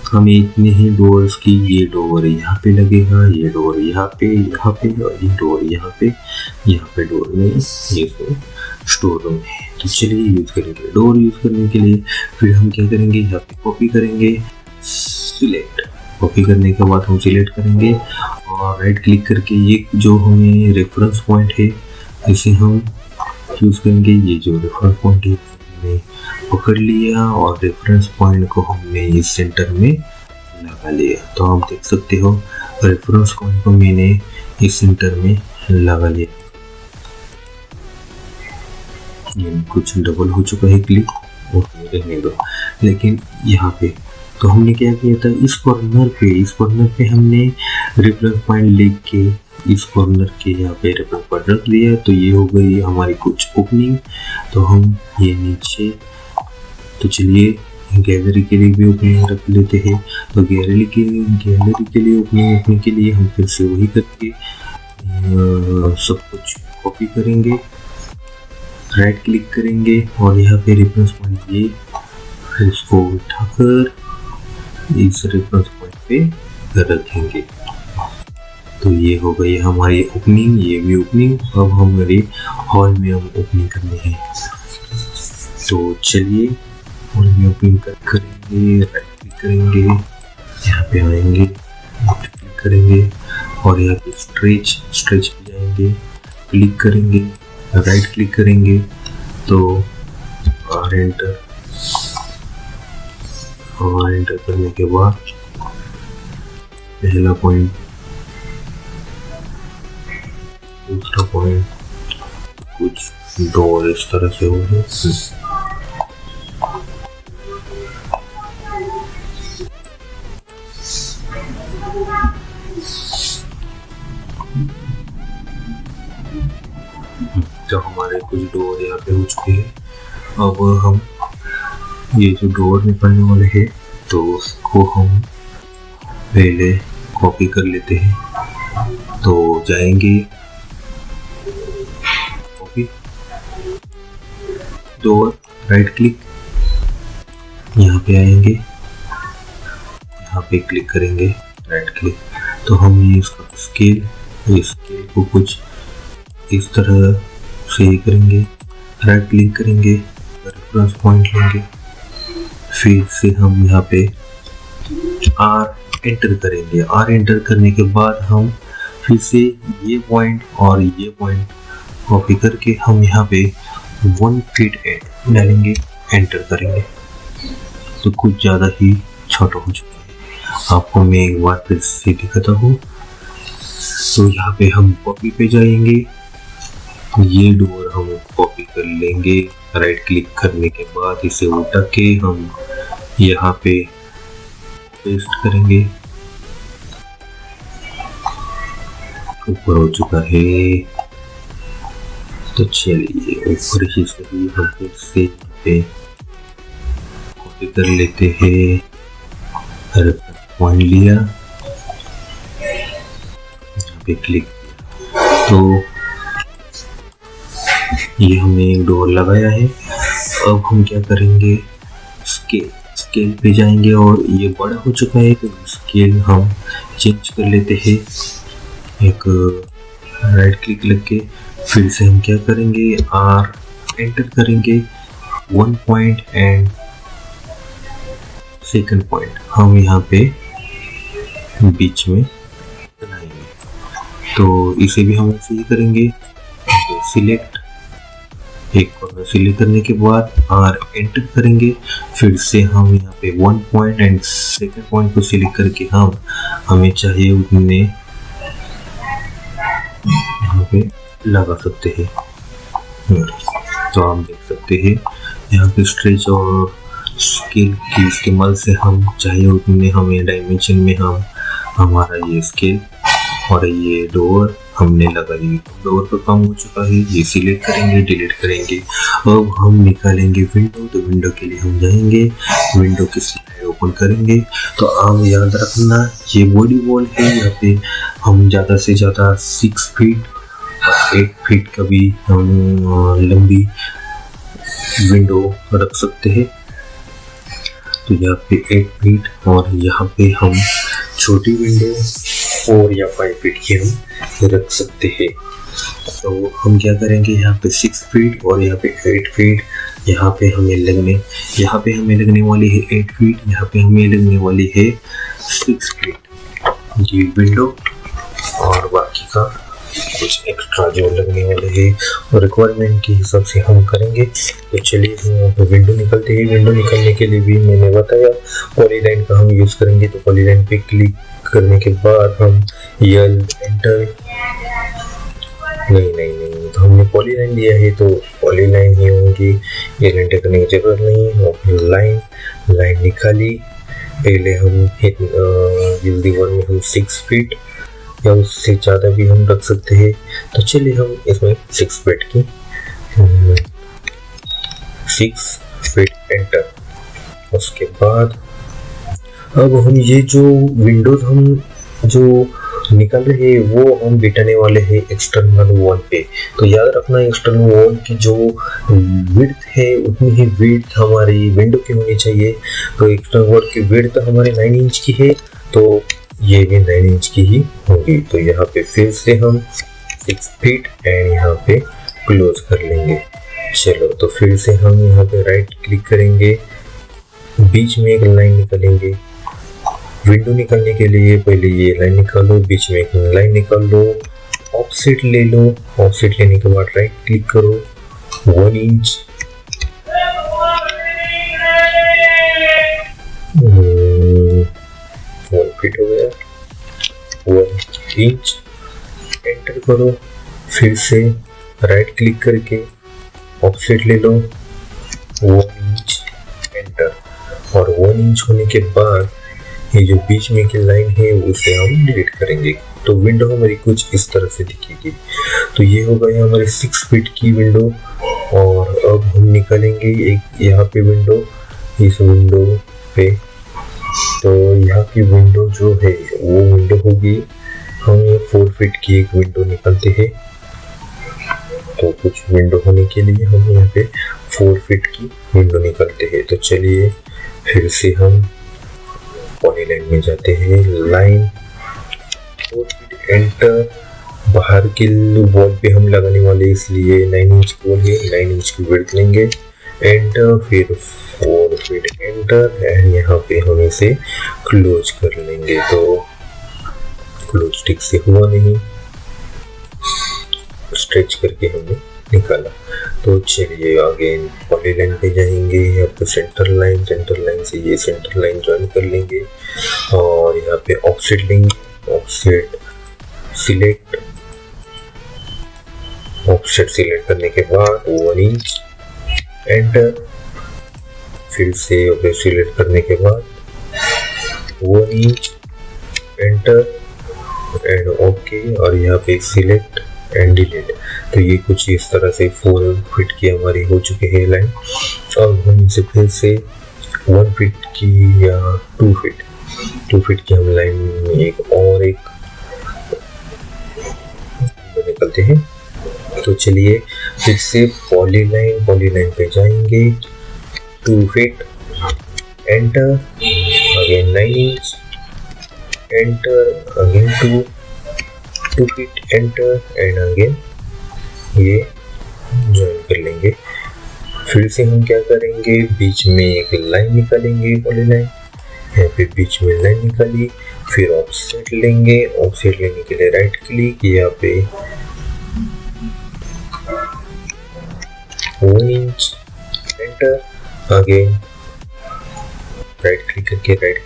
हमें इतने ही डोर्स की, ये डोर यहाँ पे लगेगा, ये डोर यहाँ पे और ये डोर यहाँ पे डोर में ये स्टोर रूम है। तो चलिए यूज करेंगे। डोर यूज करने के लिए फिर हम क्या करेंगे, यहाँ पे कॉपी करेंगे, सिलेक्ट। कॉपी करने के बाद हम सिलेक्ट करेंगे और राइट क्लिक करके ये जो हमें रेफरेंस पॉइंट है इसे हम यूज करेंगे। ये जो रेफरेंस पॉइंट है हमने पकड़ लिया और रेफरेंस पॉइंट को हमने इस सेंटर में लगा लिया। तो आप देख सकते हो रेफरेंस पॉइंट को मैंने इस सेंटर में लगा लिया। ये कुछ डबल हो चुका है क्लिक, और रहने दो। लेकिन यहाँ पे तो हमने क्या किया था, इस कॉर्नर पे हमने रेफरेंस पॉइंट लिख के इस कॉर्नर के यहाँ पे रेफरेंस पॉइंट रख दिया। तो ये हो गई हमारी कुछ ओपनिंग। तो हम ये नीचे, तो चलिए गैलरी के लिए भी ओपनिंग रख लेते हैं। तो गैलरी के लिए ओपनिंग रखने के लिए हम फिर से वही करके सब कुछ कॉपी करेंगे, राइट क्लिक करेंगे और यहाँ पे रेफरेंस पॉइंट ये उसको उठाकर इस रेफरेंस पॉइंट पे रखेंगे। तो ये हो गई हमारी ओपनिंग, ये भी ओपनिंग। अब हमारे हॉल में हम ओपनिंग करनी है। तो चलिए हॉल में ओपनिंग करेंगे, राइट क्लिक करेंगे, यहाँ पे आएंगे, क्लिक करेंगे और यहाँ पे स्ट्रेच पे जाएंगे, क्लिक करेंगे, राइट क्लिक करेंगे तो एंटर करने के बाद पहला पॉइंट, दूसरा पॉइंट, कुछ डोर इस तरह से हो गए। तो हमारे कुछ डोर यहाँ पे हो चुके हैं। अब हम ये जो डोर निकलने वाले हैं तो उसको हम पहले कॉपी कर लेते हैं। तो जाएंगे कॉपी, डोर, राइट क्लिक, यहाँ पे आएंगे, यहाँ पे क्लिक करेंगे, राइट क्लिक। तो हम ये इसका स्केल को कुछ इस तरह से करेंगे, राइट क्लिक करेंगे, रेफरेंस पॉइंट लेंगे, फिर से हम यहाँ पे R एंटर करेंगे। R एंटर करने के बाद हम फिर से ये पॉइंट और ये पॉइंट कॉपी करके हम यहाँ पे 1 फीट डालेंगे, एंटर करेंगे। तो कुछ ज़्यादा ही छोटा हो चुका है। आपको मैं एक बार फिर से दिखाता हूँ। तो यहाँ पे हम कॉपी पे जाएंगे, ये डोर हम कॉपी कर लेंगे, राइट क्लिक करने के बाद इसे उठा के हम यहाँ पे पेस्ट करेंगे। ऊपर हो चुका है। तो चलिए ऊपर ही सही हम फिर से पे कॉपी कर लेते हैं, पॉइंट लिया, यहाँ पे क्लिक किया। तो ये हमने एक डोर लगाया है। अब हम क्या करेंगे, स्केल पे जाएंगे और ये बड़ा हो चुका है तो स्केल हम चेंज कर लेते हैं। एक राइट क्लिक लग फिर से हम क्या करेंगे, R एंटर करेंगे, 1 पॉइंट एंड सेकंड पॉइंट हम यहाँ पे बीच में बनाएंगे। तो इसे भी हम ऐसे ही करेंगे। तो सिलेक्ट, एक कॉर्नर सिलेक्ट करने के बाद आर एंटर करेंगे। फिर से हम यहाँ पे 1 पॉइंट एंड सेकंड पॉइंट को सिलेक्ट करके हमें चाहिए उतने यहाँ पे लगा सकते हैं। तो आप देख सकते हैं यहाँ पे स्ट्रेच और स्केल के इस्तेमाल से हम चाहिए उतने हमें डायमेंशन में हमारा ये स्केल और ये डोर हमने लगा दी। डोर का काम हो चुका है, ये सिलेक्ट करेंगे, डिलीट करेंगे। अब हम निकालेंगे विंडो। तो विंडो के लिए हम जाएंगे, विंडो की स्लाइड ओपन करेंगे। तो आप याद रखना ये बॉडी वॉल है, यहाँ पे हम ज़्यादा से ज़्यादा 6 फीट और 8 फीट का भी हम लंबी विंडो रख सकते हैं। तो यहाँ पे 8 फीट और यहाँ पे हम छोटी विंडो 4 या 5 फीट की हम रख सकते हैं। तो हम क्या करेंगे, यहाँ पे 6 फीट और यहाँ पे 8 फीट यहाँ पे हमें लगने वाली है 8 फीट, यहाँ पे हमें लगने वाली है 6 फीट ये विंडो, और बाकी का कुछ एक्स्ट्रा जो लगने वाले हैं और रिक्वायरमेंट के हिसाब से हम करेंगे। तो चलिए हम यहाँ पे विंडो निकलते हैं। विंडो निकलने के लिए भी मैंने बताया पॉलीलाइन का हम यूज़ करेंगे। तो पॉलीलाइन पे क्लिक करने के बाद हम यल एंटर, नहीं तो हमने पॉलीलाइन लिया है तो पॉलीलाइन ही होंगी, यल एंटर करने की जरूरत नहीं है। और लाइन निकाली, पहले हम यूज दीवार में हम 6 फीट या उससे ज़्यादा भी हम रख सकते हैं। तो चलिए हम इसमें 6 फीट की 6 फीट एंटर। उसके बाद अब हम ये जो विंडोज हम जो निकल रहे हैं वो हम बिठाने वाले हैं एक्सटर्नल वॉल पे। तो याद रखना एक्सटर्नल वॉल की जो विड्थ है उतनी ही विड्थ हमारी विंडो की होनी चाहिए। तो एक्सटर्नल वॉल की विड्थ हमारे 9 इंच की है, तो ये भी 9 इंच की ही होगी। तो यहाँ पे फिर से हम 6 फीट एंड यहाँ पे क्लोज कर लेंगे। चलो तो फिर से हम यहाँ पे राइट क्लिक करेंगे, बीच में एक लाइन निकालेंगे। विंडो निकालने के लिए पहले ये लाइन निकालो, बीच में एक लाइन निकाल लो, ऑफसेट ले लो। ऑफसेट लेने के बाद राइट क्लिक करो, 1 इंच 1 फीट हो गया, 1 इंच एंटर करो। फिर से राइट क्लिक करके ऑफसेट ले लो, 1 इंच एंटर। और 1 इंच होने के बाद ये जो बीच में की लाइन है उसे हम डिलीट करेंगे। तो विंडो हमारी कुछ इस तरह से दिखेगी। तो ये हो गई हमारी 6 फीट की विंडो। और अब हम निकालेंगे एक यहाँ पे विंडो, इस विंडो पे। तो यहाँ की विंडो जो है वो विंडो होगी, हम ये 4 फीट की एक विंडो निकालते हैं। तो कुछ विंडो होने के लिए हम यहाँ पे 4 फीट की विंडो निकालते हैं। तो चलिए फिर से हम पॉलीलाइन में जाते हैं, लाइन 4 फीट एंटर। बाहर के वॉल पे हम लगाने वाले इसलिए 9 इंच की वॉल है, 9 इंच की विड्थ लेंगे, एंटर। फिर 4 फीट एंटर एंड यहाँ पे हम इसे क्लोज कर लेंगे। तो क्लोज ठीक से हुआ नहीं, स्ट्रेच करके हमने निकाला। तो चलिए आगे पॉलीलाइन पे जाएंगे, यहाँ पे सेंटर लाइन से ये सेंटर लाइन ज्वाइन कर लेंगे और यहाँ पे ऑफसेट लेंगे। ऑफसेट सिलेक्ट करने के बाद 1 इंच एंटर। फिर से ऑफसेट सिलेक्ट करने के बाद 1 इंच एंटर एंड ओके। और यहाँ पे सिलेक्ट एंड डिलीट। तो ये कुछ इस तरह से 4 फीट की हमारी हो चुकी है लाइन। अब हम इसे फिर से 1 फीट की या 2 फीट की हम लाइन में एक निकलते हैं। तो चलिए फिर से पॉलीलाइन पे जाएंगे, 2 feet enter, again 9 inch enter, again 2 feet enter and again ये ज्वाइन कर लेंगे। फिर से हम क्या करेंगे, बीच में एक लाइन निकालेंगे पॉलीलाइन यहाँ पे बीच में लाइन निकाली, फिर ऑफसेट लेंगे। ऑफसेट लेने के लिए राइट क्लिक, यहाँ पे 1 इंच, एंटर। आगे राइट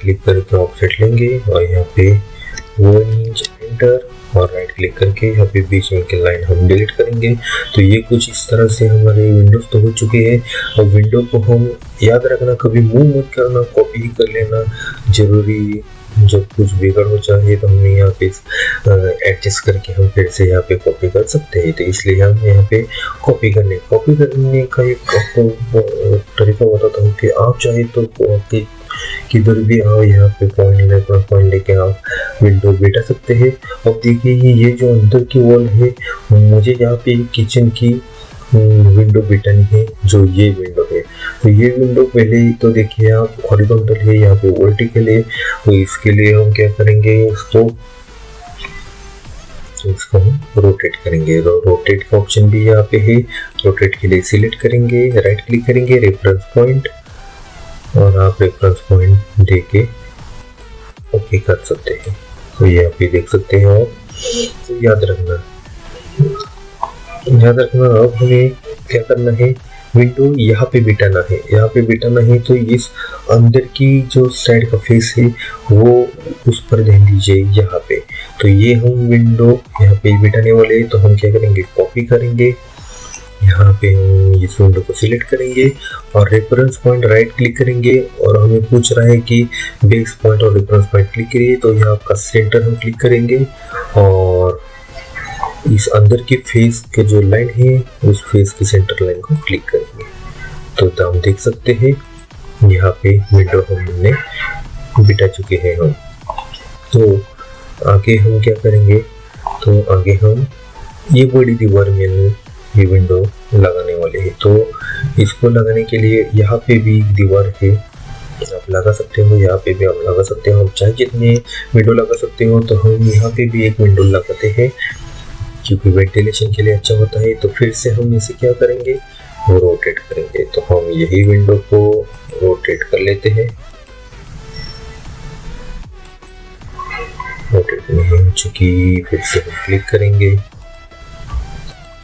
क्लिक करके ऑफसेट लेंगे और यहाँ पे 1 इंच, एंटर। और राइट क्लिक करके यहाँ पे बीच में की लाइन हम डिलीट करेंगे। तो ये कुछ इस तरह से हमारे विंडोज तो हो चुके हैं। अब विंडो को हम याद रखना, कभी मूव मत करना, कॉपी ही कर लेना जरूरी। जब कुछ बिगड़ हो चाहिए तो हम यहाँ पे एडजस्ट करके हम फिर से यहाँ पे कॉपी कर सकते हैं। तो इसलिए हम यहाँ पे कॉपी करने का एक आपको तरीका बताता हूँ कि आप चाहे तो कॉपी किधर भी आओ, यहाँ पे पॉइंट लेके आप विंडो बिठा सकते हैं। अब देखिए ये जो अंदर की वॉल है, मुझे यहाँ पे किचन की विंडो बिठानी है, जो ये विंडो है। तो ये विंडो पहले तो देखिए आप हॉरिजॉन्टल है, यहाँ पे वर्टिकल है। तो इसके लिए हम क्या करेंगे, इसको हम रोटेट करेंगे। रोटेट का ऑप्शन भी यहाँ पे है। रोटेट के लिए सिलेक्ट करेंगे, राइट क्लिक करेंगे, रेफरेंस पॉइंट, और आप रेफरेंस पॉइंट देके ओके कर सकते हैं। तो यहाँ पे देख सकते हैं आप। तो याद रखना अब हमें क्या करना है, विंडो यहाँ पे बिठाना है। तो इस अंदर की जो साइड का फेस है वो उस पर ध्यान दीजिए यहाँ पे। तो ये हम विंडो यहाँ पे बिठाने वाले हैं। तो हम क्या करेंगे, कॉपी करेंगे, यहाँ पे हम इस विंडो को सिलेक्ट करेंगे और रेफरेंस पॉइंट राइट क्लिक करेंगे। और हमें पूछ रहा है कि बेस पॉइंट और रेफरेंस पॉइंट क्लिक करिए। तो यहाँ का सेंटर हम क्लिक करेंगे और इस अंदर की फेस के जो लाइन है उस फेस की सेंटर लाइन को क्लिक करेंगे। तो हम देख सकते हैं यहाँ पे विंडो हमने बिठा चुके हैं हम। तो आगे हम क्या करेंगे, तो आगे हम ये बड़ी दीवार में ये विंडो लगाने वाले हैं। तो इसको लगाने के लिए यहाँ पे भी एक दीवार है, आप लगा सकते हो, यहाँ पे भी आप लगा सकते हो। हम चाहे जितने विंडो लगा सकते हो। तो हम यहाँ पे भी एक विंडो लगाते हैं क्योंकि वेंटिलेशन के लिए अच्छा होता है। तो फिर से हम इसे क्या करेंगे, रोटेट करेंगे। तो हम यही विंडो को रोटेट कर लेते हैं। रोटेट नहीं हो चुकी, फिर से हम क्लिक करेंगे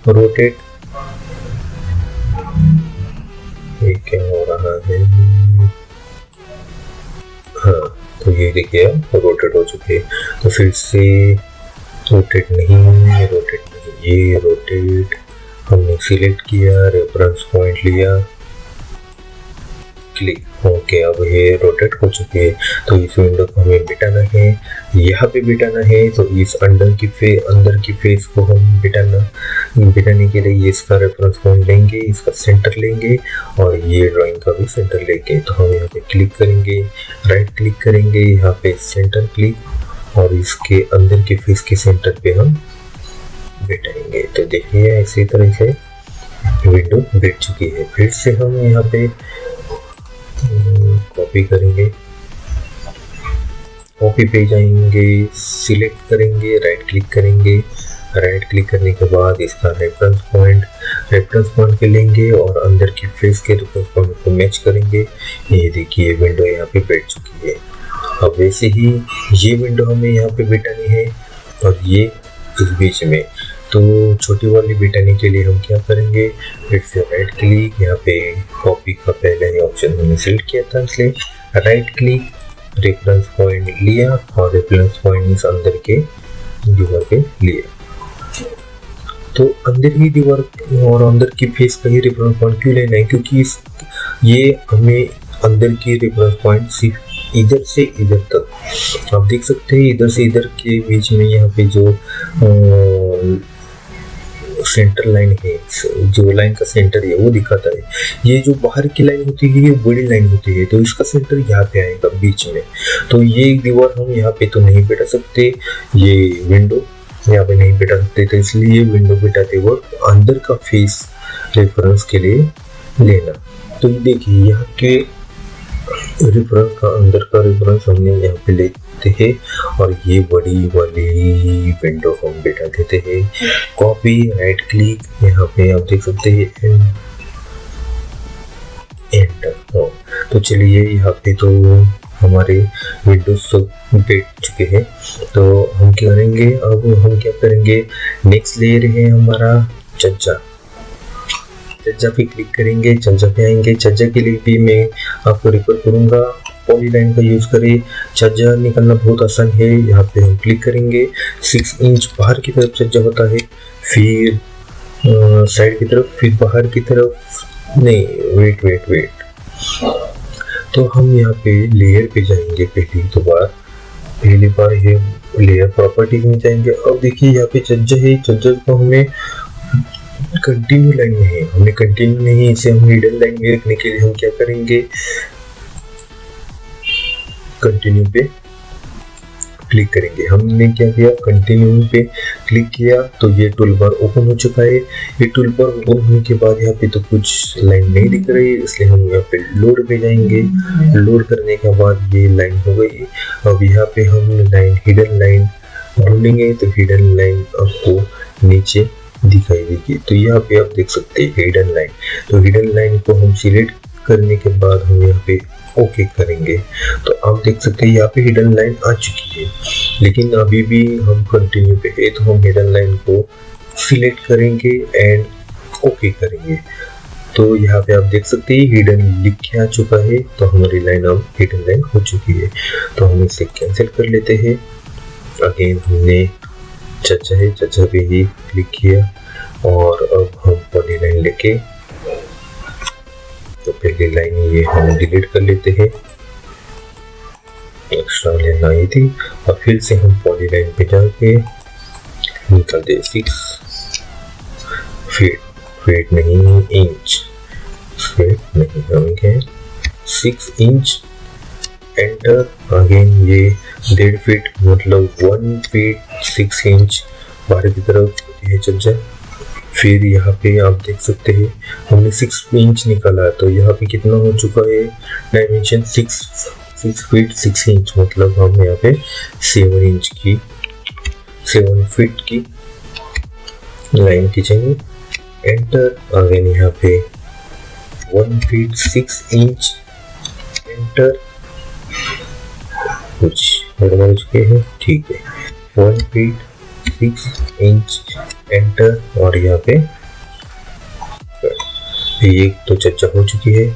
रोटेट। ये क्या हो रहा है, हाँ, तो ये देखिए अब रोटेट हो चुके हैं। तो फिर से रोटेट नहीं, ये रोटेट हमने सिलेक्ट किया, रेफरेंस पॉइंट लिया, क्लिक, ओके। अब ये रोटेट हो चुके हैं। तो इस विंडो को हमें बिठाना है, यहाँ पे बिठाना है। तो इस अंदर की फेस को हम बिठाने के लिए इसका रेफरेंस पॉइंट लेंगे, इसका सेंटर लेंगे और ये ड्राइंग का भी सेंटर लेंगे। तो हम यहाँ पे क्लिक करेंगे, राइट क्लिक करेंगे, यहाँ पे सेंटर क्लिक और इसके अंदर के फेस के सेंटर पे हम बिठाएंगे। तो देखिए इसी तरह से विंडो बैठ चुकी है। फिर से हम यहाँ पे कॉपी करेंगे, कॉपी पे जाएंगे, सिलेक्ट करेंगे, राइट क्लिक करेंगे। राइट क्लिक करने के बाद इसका रेफरेंस पॉइंट के लेंगे और अंदर की फेस के रेफरेंस पॉइंट को मैच करेंगे। ये देखिए विंडो यहाँ पे बैठ चुकी है। अब वैसे ही ये विंडो हमें यहाँ पे बिठानी है और ये इस बीच में। तो छोटी वाली बिठाने के लिए हम क्या करेंगे, फिर से राइट क्लिक, यहाँ पे कॉपी का पहले ही ऑप्शन हमने सिलेक्ट किया था, इसलिए राइट क्लिक, रेफरेंस पॉइंट लिया और रेफरेंस पॉइंट इस अंदर के दीवार पे लिया। तो अंदर ही दीवार और अंदर की फेस का ही रेफरेंस पॉइंट क्यों लेना है, क्योंकि ये हमें अंदर की रेफरेंस पॉइंट सिर्फ इधर से इधर तक आप देख सकते हैं, इधर से इधर के बीच में यहाँ पे जो सेंटर लाइन है, जो लाइन का सेंटर है वो दिखाता है। ये जो बाहर की लाइन होती है ये बड़ी लाइन होती है, तो इसका सेंटर यहाँ पे आएगा बीच में। तो ये दीवार हम यहाँ पे तो नहीं बैठा सकते, ये विंडो यहाँ पे नहीं बैठा सकते, तो इसलिए विंडो बैठाते वक्त अंदर का फेस रेफरेंस के लिए लेना। तो ये देखिए यहाँ के रेफरेंस का अंदर का रेफरेंस हमने यहाँ पे लेते हैं और ये बड़ी वाली विंडो हम बैठा देते हैं। कॉपी, राइट क्लिक, यहाँ पे आप देख सकते हैं एंटर। तो चलिए यहाँ पे तो हमारे विंडोज सब बैठ चुके हैं। तो हम क्या करेंगे, अब हम क्या करेंगे, नेक्स्ट लेयर है हमारा छज्जा। छज्जा पे क्लिक करेंगे, छज्जा पे आएंगे। छज्जा के लिए भी मैं आपको रेफर करूंगा, पॉलीलाइन का यूज करें। छज्जा निकालना बहुत आसान है। यहाँ पे हम क्लिक करेंगे, 6 इंच बाहर की तरफ छज्जा होता है, फिर साइड की तरफ, फिर बाहर की तरफ नहीं, वेट। तो हम यहाँ पे लेयर पे जाएंगे। पहली बार ये लेयर प्रॉपर्टीज में जाएंगे। अब देखिए यहाँ पे छज्जा है, छज्जा को हमें कंटिन्यू लाइन में है, हमें कंटिन्यू नहीं, इसे हम हिडन लाइन में रखने के लिए हम क्या करेंगे, कंटिन्यू पे क्लिक करेंगे। हमने क्या किया, कंटिन्यू पे क्लिक किया तो ये टूल बार ओपन हो चुका है। ये टूल बार ओपन होने के बाद यहाँ पे तो कुछ लाइन नहीं दिख रही, इसलिए हम यहाँ पे लोड पे जाएंगे। लोड करने के बाद ये लाइन हो गई। अब यहाँ पे हम लाइन, हिडन लाइन ढूंढेंगे तो हिडन लाइन आपको नीचे दिखाई देगी। तो यहाँ पे आप देख सकते हैं हिडन लाइन। तो हिडन लाइन को हम सिलेक्ट करने के बाद हम यहाँ पे ओके करेंगे। तो आप देख सकते हैं यहाँ पे हिडन लाइन आ चुकी है, लेकिन अभी भी हम कंटिन्यू पे है, तो हम हिडन लाइन को सिलेक्ट करेंगे एंड ओके करेंगे। तो यहाँ पे आप देख सकते हैं हिडन लिख के आ चुका है। तो हमारी लाइन अब हिडन लाइन हो चुकी है। तो हम इसे कैंसिल कर लेते हैं। अगेन हमने छज्जा पे ही क्लिक किया और अब हम पॉलीलाइन लेके, तो पहली लाइन ये हम डिलीट कर लेते हैं, एक्स्ट्रा लाइन आई थी। और फिर से हम पॉलीलाइन पे जाके निकाल दे 6 फीट नहीं, इंच, फीट नहीं, हम क्या 6 इंच, एंटर। अगेन ये 1.5 फीट मतलब 1 फीट 6 इंच बाहर की तरफ होती है छज्जा। फिर यहाँ पे आप देख सकते हैं हमने 6 इंच निकाला, तो यहाँ पे कितना हो चुका है डायमेंशन, 6 फीट 6 इंच, मतलब हम यहाँ पे 7 फीट की लाइन खींचेंगे, एंटर। अगेन यहाँ पे 1 फीट 6 इंच, एंटर। कुछ गड़बड़ हो चुके हैं, ठीक है, 1 फीट 6 इंच, एंटर। और यहाँ पे ये तो छज्जा हो चुकी है।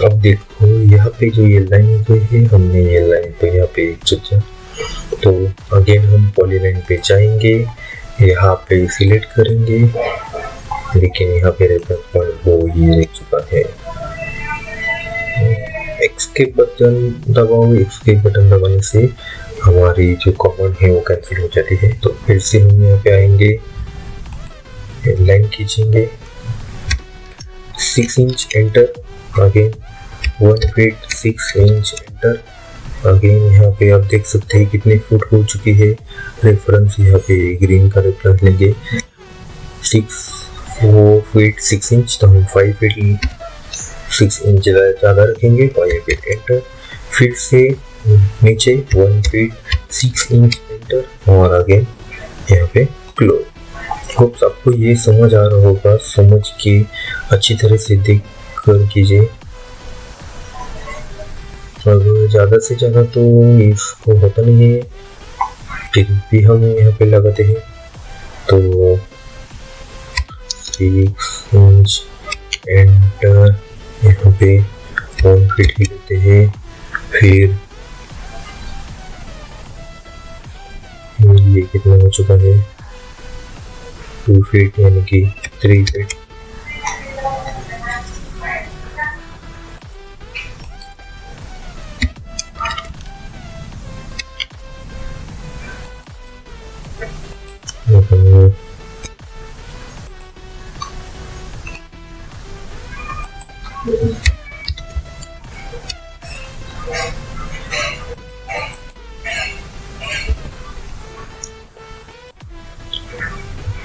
अब देखो यहाँ पे जो ये लाइन हुई है, हमने ये लाइन तो यहाँ पे छज्जा, तो अगेन हम पॉलीलाइन पे जाएंगे, यहाँ पे सिलेक्ट करेंगे, लेकिन यहाँ पे रेफरेंस पॉइंट वो ही रह चुका है। एस्केप बटन दबाओ, एस्केप बटन दबाने से हमारी जो कमांड है वो कैंसिल हो जाती है। तो फिर से हम यहाँ पे आएंगे, लाइन खींचेंगे, 6 inch, enter. Again 1 feet 6 inch, enter. Again यहाँ पे आप देख सकते हैं कितने फुट हो चुकी है। रेफरेंस यहाँ पे ग्रीन का रेफरेंस लेंगे, 4 फीट 6 इंच, तो हम 5 फीट 6 इंच ज़्यादा रखेंगे और यहाँ पे एंटर। फिर से नीचे 1 फीट 6 इंच, एंटर। और आगे यहाँ पे क्लोज। होप आपको ये समझ आ रहा होगा, समझ के अच्छी तरह से देख कर कीजिए। अब ज़्यादा से ज़्यादा तो इसको होता नहीं है, फिर भी हम यहाँ पे लगाते हैं। तो 6 इंच, एंटर। यहाँ पे 1 फीट ही लेते हैं, फिर ये कितना हो चुका है, 2 फीट यानी कि 3 फीट।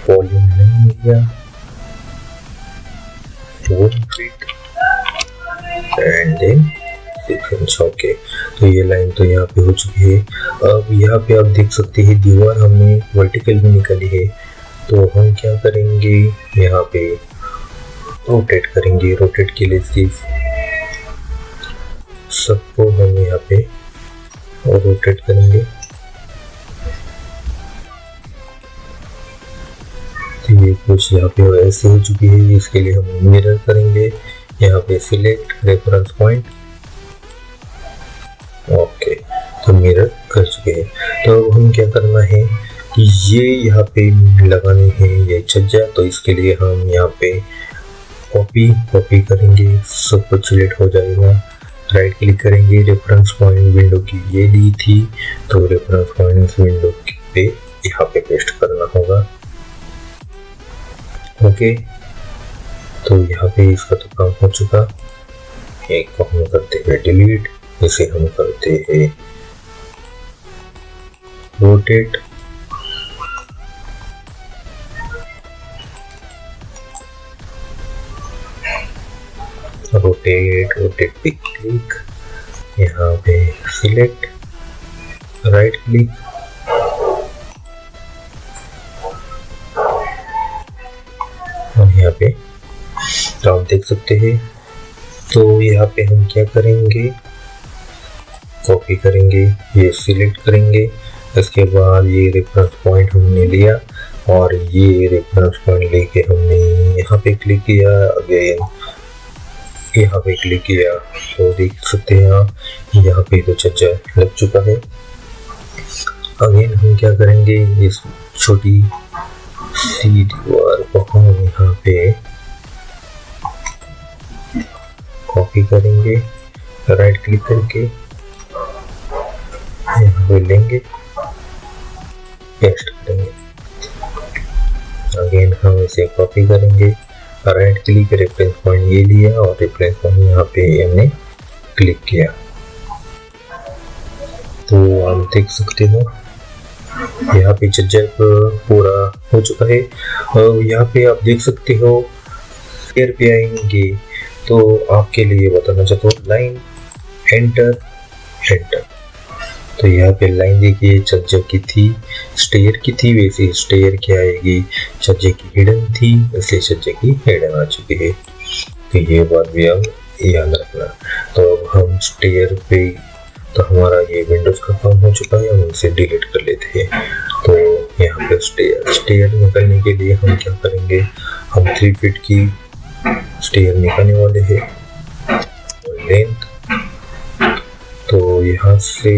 वॉल्यूम नहीं लिया, 1 feet and then 6 inch. Okay, तो ये लाइन तो यहाँ पे हो चुकी है। अब यहाँ पे आप देख सकते हैं दीवार हमने वर्टिकल में निकाली है, तो हम क्या करेंगे, यहाँ पे रोटेट करेंगे। रोटेट के लिए सिर्फ सबको हम यहाँ पे रोटेट करेंगे। तो ये कुछ यहाँ पे ऐसे हो चुकी है। इसके लिए हम मिरर करेंगे, यहाँ पे सिलेक्ट रेफरेंस पॉइंट। ओके, तो मिरर कर चुके हैं। तो अब हम क्या करना है कि ये यहाँ पे लगाने हैं ये छज्जा। तो इसके लिए हम यहाँ पे कॉपी करेंगे, सब कुछ सिलेक्ट हो जाएगा। राइट क्लिक करेंगे, रेफरेंस पॉइंट विंडो की ये ली थी, तो रेफरेंस पॉइंट विंडो पे यहाँ पे पेस्ट करना होगा। ओके, तो यहाँ पे इसका तो काम हो चुका। एक को हम करते हैं डिलीट, इसे हम करते हैं रोटेट। रोटेट पे क्लिक, यहाँ पे सिलेक्ट, राइट क्लिक, और यहाँ पे तो आप देख सकते हैं। तो यहाँ पे हम क्या करेंगे, कॉपी करेंगे, ये सिलेक्ट करेंगे। इसके बाद ये रेफरेंस पॉइंट हमने लिया और ये रेफरेंस पॉइंट लेके हमने यहाँ पे क्लिक किया, अगेन यहाँ पे क्लिक किया। तो देख सकते हैं आप यहाँ पे तो छज्जा लग चुका है। अगेन हम क्या करेंगे, इस छोटी सी दीवार को हम यहाँ पे कॉपी करेंगे, राइट क्लिक करके यहाँ पे लेंगे, पेस्ट करेंगे। अगेन हम इसे कॉपी करेंगे, राइट क्लिक, रेफरेंस पॉइंट ये लिया और रेफरेंस पॉइंट यहाँ पे हमने क्लिक किया। तो आप देख सकते हो यहाँ पे छज्जा पूरा हो चुका है। और यहाँ पे आप देख सकते हो स्टेयर पे आएंगे तो आपके लिए बताना चाहता हूँ, लाइन एंटर। तो यहाँ पे लाइन देखिए छज्जा की थी, स्टेयर की थी, वैसे स्टेयर की आएगी, छज्जे की हिडन थी इसलिए छज्जे की हिडन आ चुकी है। तो ये बात भी आप याद रखना। तो अब हम स्टेयर पे, तो हमारा ये विंडोज का काम हो चुका है, हम इसे डिलीट कर लेते हैं। तो यहाँ पे स्टेयर निकालने के लिए हम क्या करेंगे, हम 3 फीट की स्टेयर निकालने वाले हैं। लेंथ, तो यहाँ से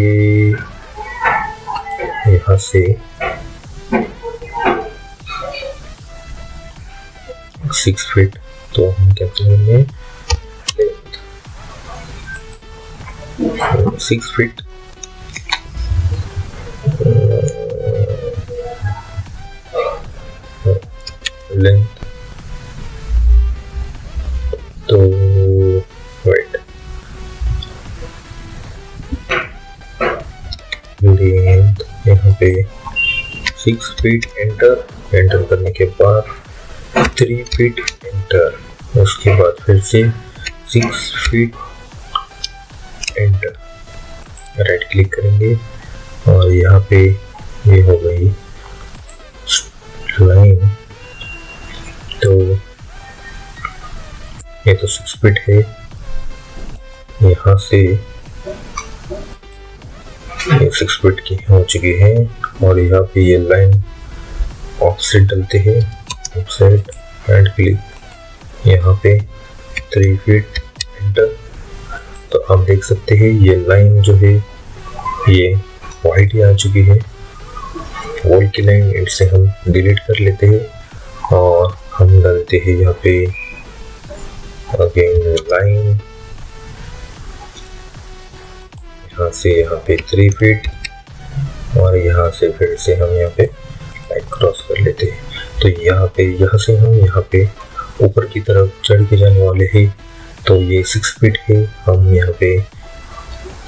6 फीट। तो हम क्या करेंगे, लेंथ 6 फीट, लेंथ तो वेट, लेंथ यहाँ पे 6 फीट। एंटर करने के बाद 3 फीट एंटर, उसके बाद फिर से 6 फीट एंटर, राइट क्लिक करेंगे और यहाँ पे ये हो गई लाइन। तो ये तो 6 फीट है, यहाँ से ये 6 फीट की हो चुकी है। और यहाँ पे ये लाइन ऑफसेट डलते हैं, ऑफसेट, राइट क्लिक, यहाँ पे 3 फीट एंटर। तो आप देख सकते हैं ये लाइन जो है ये वाइट ही आ चुकी है, वॉल की लाइन। इसे हम डिलीट कर लेते हैं और हम डालते हैं यहाँ पे अगेन लाइन, यहाँ से यहाँ पे 3 फीट और यहाँ से फिर से हम यहाँ पे लाइन क्रॉस कर लेते हैं। तो यहाँ से हम यहाँ पे ऊपर की तरफ चढ़ के जाने वाले हैं। तो ये 6 फीट है, हम यहाँ पे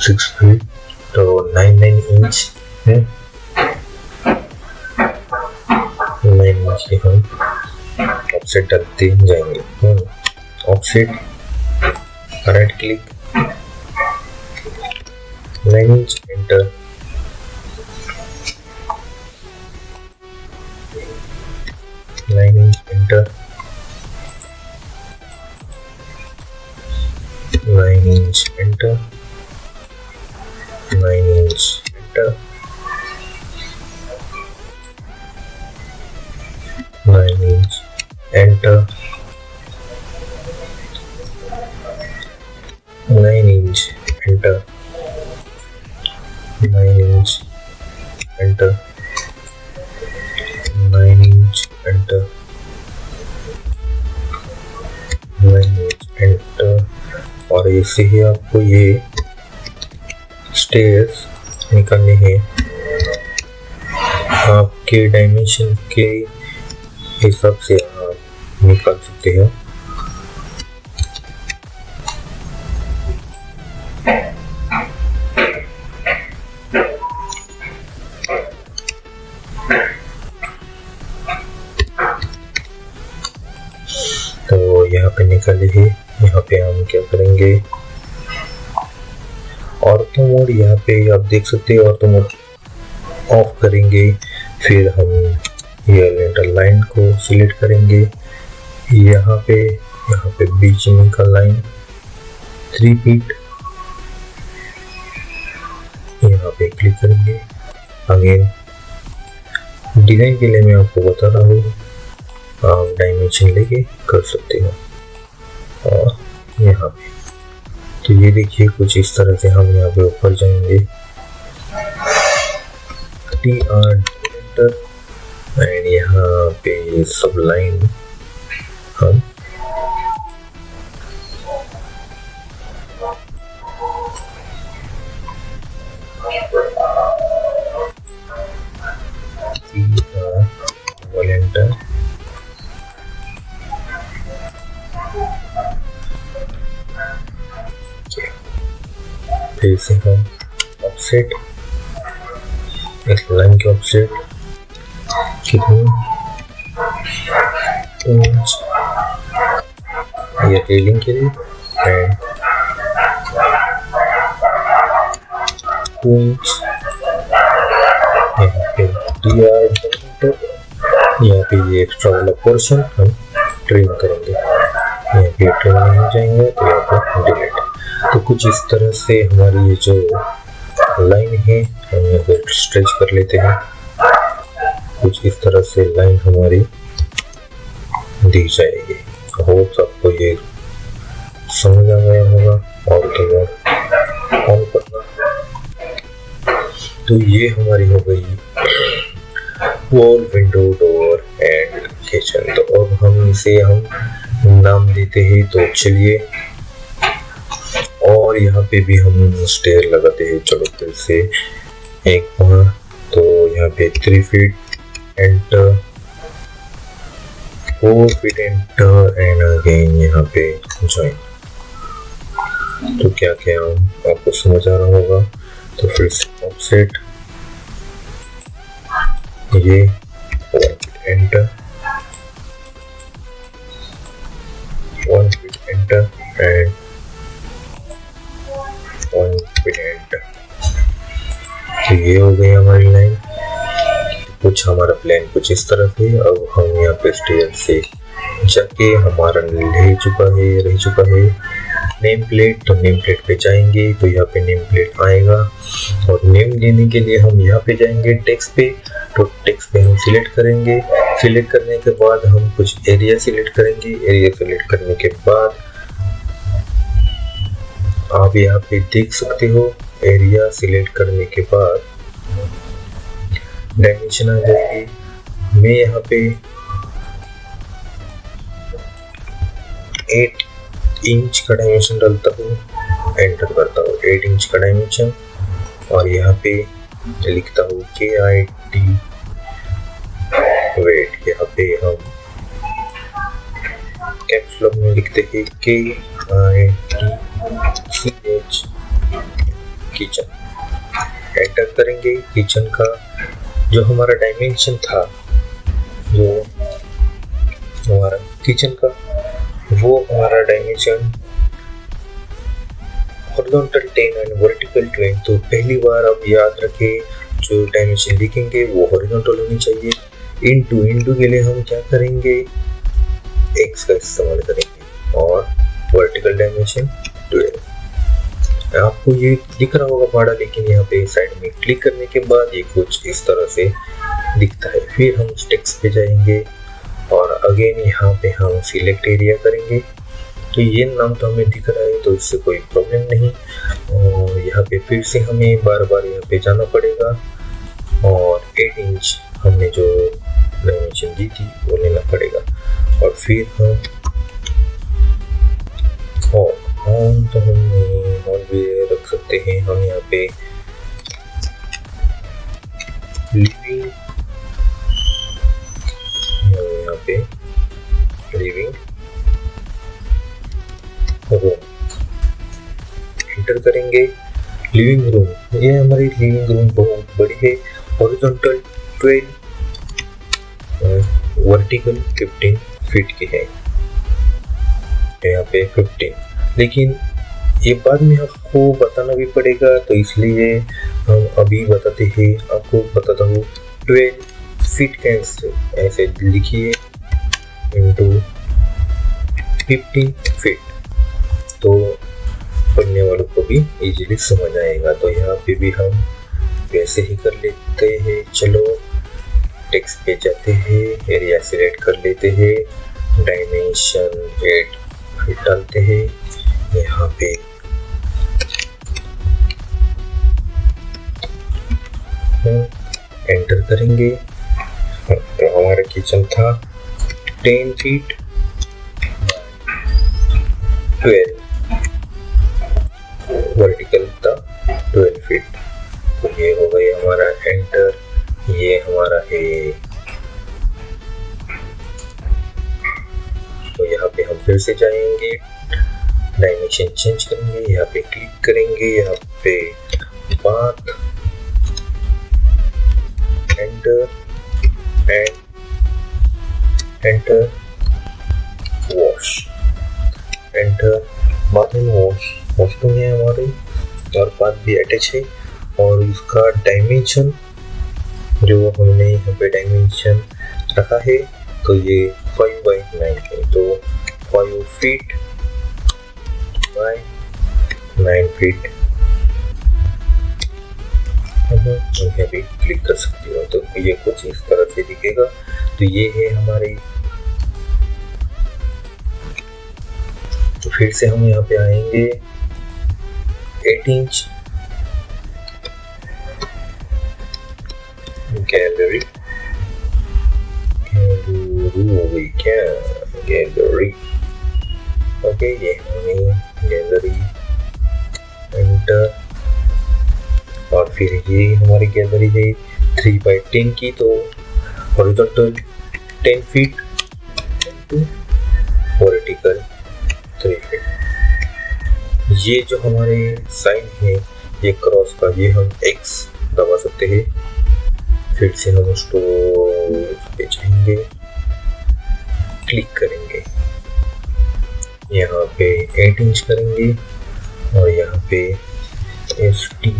6 फीट तो 9 इंच है, 9 इंच के हम ऑफसेट डालते जाएंगे। Offset, right click, 9 inch enter, enter, 9 inch enter, 9 inch, enter, 9 inch, enter, 9 inch, enter, 9 inch, enter, 9 inch, enter, 9 inch, enter। और ऐसे ही आपको ये स्टेयर्स निकालने हैं आपके डायमेंशन के हिसाब से आप निकाल सकते हैं। तो यहाँ पे निकाले है। यहाँ पे हम क्या करेंगे, ऑर्थो मोड, यहाँ पे आप देख सकते हैं ऑर्थो मोड ऑफ करेंगे। फिर हम ये लेंटर लाइन को सिलेक्ट करेंगे। यहाँ पे बीच में का लाइन 3 फीट, यहाँ पे क्लिक करेंगे। अगेन डिजाइन के लिए मैं आपको बता रहा हूँ, आप डायमेंशन लेके कर सकते हो। और यहाँ पे तो ये देखिए कुछ इस तरह से हम यहाँ पे ऊपर जाएंगे, TR एंड यहाँ पे ये सब लाइन हम एंटर, फिर से हम ऑफसेट, इस लाइन के ऑफसेट कितनी, 2 इंच ये टेलिंग के लिए, एंड 2 इंच यहाँ पे TR, यहाँ पे ये एक्स्ट्रा वाला पोर्शन हम ट्रिम करेंगे। यहाँ पे ट्रिम नहीं हो जाएंगे तो यहाँ पे डिलीट। तो कुछ इस तरह से हमारी ये जो लाइन है हम यहाँ पे स्ट्रेच कर लेते हैं। कुछ इस तरह से लाइन हमारी दी जाएगी। होप आपको ये समझ आ गया होगा। और तो ऑन करना, तो ये हमारी हो गई wall, window, door and kitchen. तो अब हम इसे नाम देते हैं। तो चलिए, और यहाँ पे भी हम स्टेयर लगाते हैं। चलो फिर से एक बार, तो यहाँ पे 3 feet, enter, 4 feet, enter, and again यहाँ पे ज्वाइन। तो क्या क्या आपको समझ आ रहा होगा। तो फिर से ऑफसेट, ये 1 feet, enter, 1 feet, enter, and 1 feet, enter. तो ये हो गई हमारी लाइन। कुछ हमारा प्लान कुछ इस तरह से। अब हम यहाँ पे स्टेयर से जाके हमारा रह चुका है नेम प्लेट। तो नेम प्लेट पे जाएंगे तो यहाँ पे नेम प्लेट आएगा, और नेम देने के लिए हम यहाँ पे जाएंगे टेक्स्ट पे। तो टेक्स्ट पे हम सिलेक्ट करेंगे। सिलेक्ट करने के बाद हम कुछ एरिया सिलेक्ट करेंगे। एरिया सिलेक्ट करने के बाद आप यहाँ पे देख सकते हो, एरिया सिलेक्ट करने के बाद डायमेंशन आ जाएगी। मैं यहाँ पे 8 इंच का डायमेंशन डालता हूँ, एंटर करता हूँ 8 इंच का डायमेंशन, और यहाँ पे लिखता हूँ KIT वेट। यहाँ पे हम कैप्स लॉक में लिखते हैं KITCH किचन। एंटर करेंगे। किचन का जो हमारा डायमेंशन था, जो हमारा किचन का, वो हमारा डायमेंशन हॉरिजॉन्टल 10 एंड वर्टिकल 20। तो पहली बार आप याद रखें, जो डायमेंशन लिखेंगे वो हॉरिजॉन्टल होनी चाहिए। इनटू के लिए हम क्या करेंगे, x का इस्तेमाल करेंगे, और वर्टिकल डायमेंशन 12। आपको ये दिख रहा होगा पहाड़ा, लेकिन यहाँ पे साइड में क्लिक करने के बाद ये कुछ इस तरह से दिखता है। फिर हम टेक्स्ट पे जाएंगे और अगेन यहाँ पे हम सिलेक्ट एरिया करेंगे। तो ये नाम तो हमें दिख रहा है, तो इससे कोई प्रॉब्लम नहीं। और यहाँ पे फिर से हमें बार बार यहाँ पे जाना पड़ेगा और 8 इंच हमने जो डायमेंशन दी थी वो लेना पड़ेगा। और फिर हम ऑन तो हमने ऑन भी रख सकते हैं। हम यहाँ पे लिविंग रूम एंटर करेंगे। लिविंग रूम, ये हमारी लिविंग रूम बहुत बड़ी है। हॉरिजॉन्टल 12, वर्टिकल 15 फीट की है। यहाँ पे 15, लेकिन ये बाद में आपको बताना भी पड़ेगा, तो इसलिए हम अभी बताते हैं। आपको बताता हूँ 12 फीट कैसे ऐसे लिखिए इंटू 15 फीट, तो पढ़ने वालों को भी इजीली समझ आएगा। तो यहाँ पे भी हम वैसे ही कर लेते हैं। चलो टेक्स्ट पे जाते हैं, एरिया सिलेक्ट कर लेते हैं, डायमेंशन 8 फीट डालते हैं। यहाँ पे एंटर करेंगे। तो हमारा किचन था 10 फीट 12, वर्टिकल था 12 फीट। तो ये हो गया हमारा एंटर। ये हमारा है, तो यहाँ पे हम फिर से जाएंगे, डायमेंशन चेंज करेंगे, यहाँ पे क्लिक करेंगे, यहाँ पे bath enter and enter wash enter. Bath and washroom है हमारे और बाथ भी अटैच है। और इसका डायमेंशन जो हमने यहाँ पे डायमेंशन रखा है, तो ये 5 बाई 9 है। तो 5 फीट बाई 9 फीट यहाँ पे क्लिक कर सकते हो। तो ये कुछ इस तरह से दिखेगा। तो ये है हमारे, तो फिर से हम यहाँ पे आएंगे 8 इंच गैलरी हो गई क्या, गैलरी। ओके, ये हमारी गैलरी एंटर। और फिर ये हमारी गैलरी है 3 बाई 10 की। तो horizontal 10 feet to vertical 3 feet. ये जो हमारे साइन है ये क्रॉस का, ये हम X दबा सकते हैं। फिर से हम स्टोरेज पे जाएंगे, क्लिक करेंगे, यहाँ पे 8 इंच करेंगे और यहाँ पे ST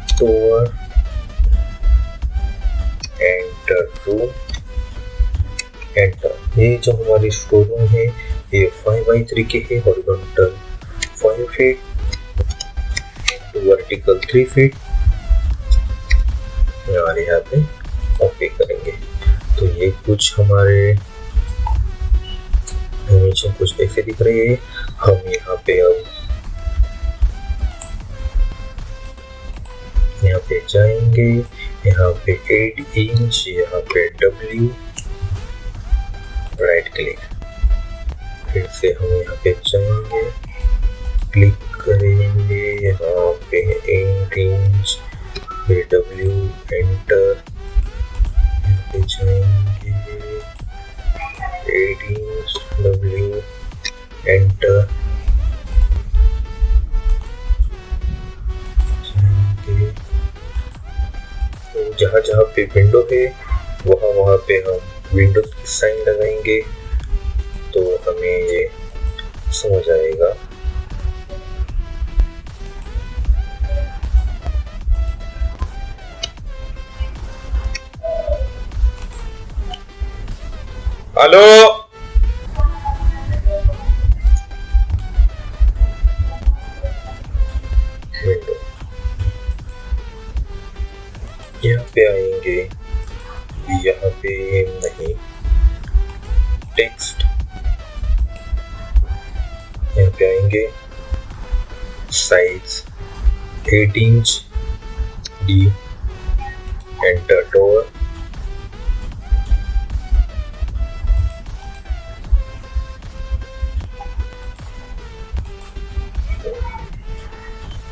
store enter room enter. ये जो हमारी स्टोर रूम है ये 5 बाई 3 के है। Horizontal 5 feet vertical 3 feet. और यहाँ पे ओके करेंगे। तो ये कुछ हमारे डायमेंशन कुछ ऐसे दिख रहे हैं। हम यहाँ पे अब यहाँ पे जाएंगे, यहाँ पे 8 इंच, यहाँ पे W, राइट क्लिक। फिर से हम यहाँ पे जाएंगे, क्लिक करेंगे, यहाँ पे 8 इंच, फिर W एंटर, यहाँ पे जाएंगे 8 इंच W एंटर, तो जहाँ जहाँ पे विंडो है वहाँ पे हम विंडोज की साइन लगाएंगे, तो हमें ये समझ आएगा। हेलो, पे आएंगे, यहाँ पे नहीं, टेक्स्ट, यहाँ पे आएंगे, size 8 inch D, enter door,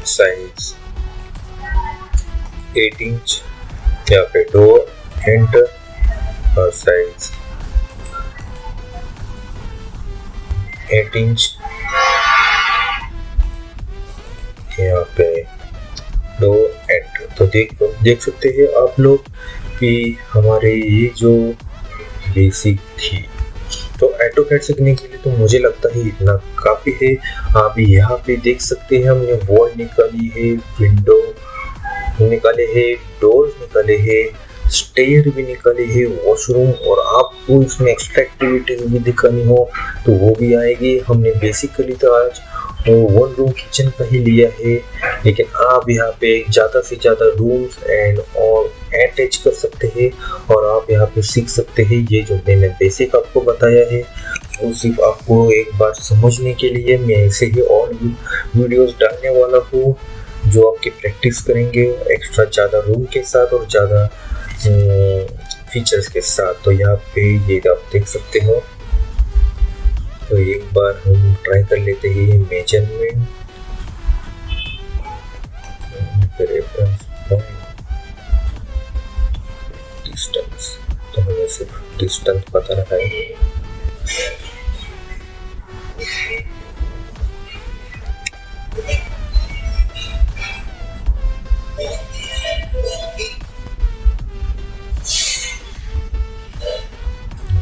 size 8 inch, यहाँ पे डोर, एंटर, और साइज 8 इंच, यहाँ पे डोर, एंटर। तो देख सकते हैं आप लोग कि हमारे ये जो बेसिक थी, तो ऑटोकैड सीखने के लिए तो मुझे लगता है इतना काफ़ी है। आप यहाँ पे देख सकते हैं हमने वॉल निकाली है, विंडो निकाले हैं, डोर्स निकाले हैं, स्टेयर भी निकाले हैं, वॉशरूम, और आपको इसमें एक्स्ट्रा एक्टिविटीज भी दिखानी हो तो वो भी आएगी। हमने बेसिकली तो आज वन रूम किचन का ही लिया है, लेकिन आप यहाँ पे ज़्यादा से ज़्यादा रूम्स एंड और अटैच कर सकते हैं, और आप यहाँ पे सीख सकते हैं। ये जो मैंने बेसिक आपको बताया है वो सिर्फ आपको एक बार समझने के लिए, मैं ऐसे ही और वीडियोस डालने वाला हूँ जो आपकी प्रैक्टिस करेंगे एक्स्ट्रा ज़्यादा रूम के साथ और ज़्यादा फीचर्स के साथ। तो यहाँ पे ये आप देख सकते हो। तो एक बार हम ट्राई कर लेते हैं मेजरमेंट, रेफरेंस पॉइंट, डिस्टेंस। तो हमें सिर्फ डिस्टेंस पता रहा है।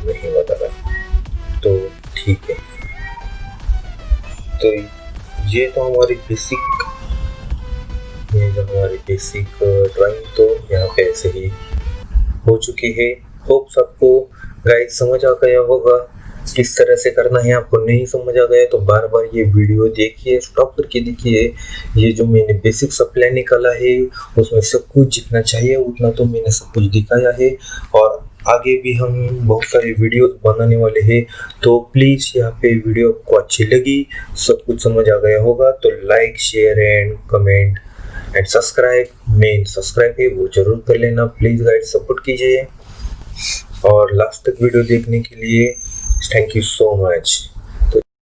नहीं बता रहा, तो ठीक है। तो ये तो हमारी बेसिक ड्राइंग तो यहाँ पे ऐसे ही हो चुकी है। होप सबको गाइस समझ आ गया होगा किस तरह से करना है। आपको नहीं समझ आ गया तो बार बार ये वीडियो देखिए, स्टॉप करके देखिए। ये जो मैंने बेसिक सा प्लान निकाला है उसमें सब कुछ जितना चाहिए उतना तो मैंने सब कुछ दिखाया है, और आगे भी हम बहुत सारे वीडियोस बनाने वाले हैं। तो प्लीज़ यहाँ पे वीडियो आपको अच्छी लगी, सब कुछ समझ आ गया होगा तो like, share and comment and subscribe है वो जरूर कर लेना। प्लीज़ गाइस सपोर्ट कीजिए, और लास्ट तक वीडियो देखने के लिए थैंक यू सो मच।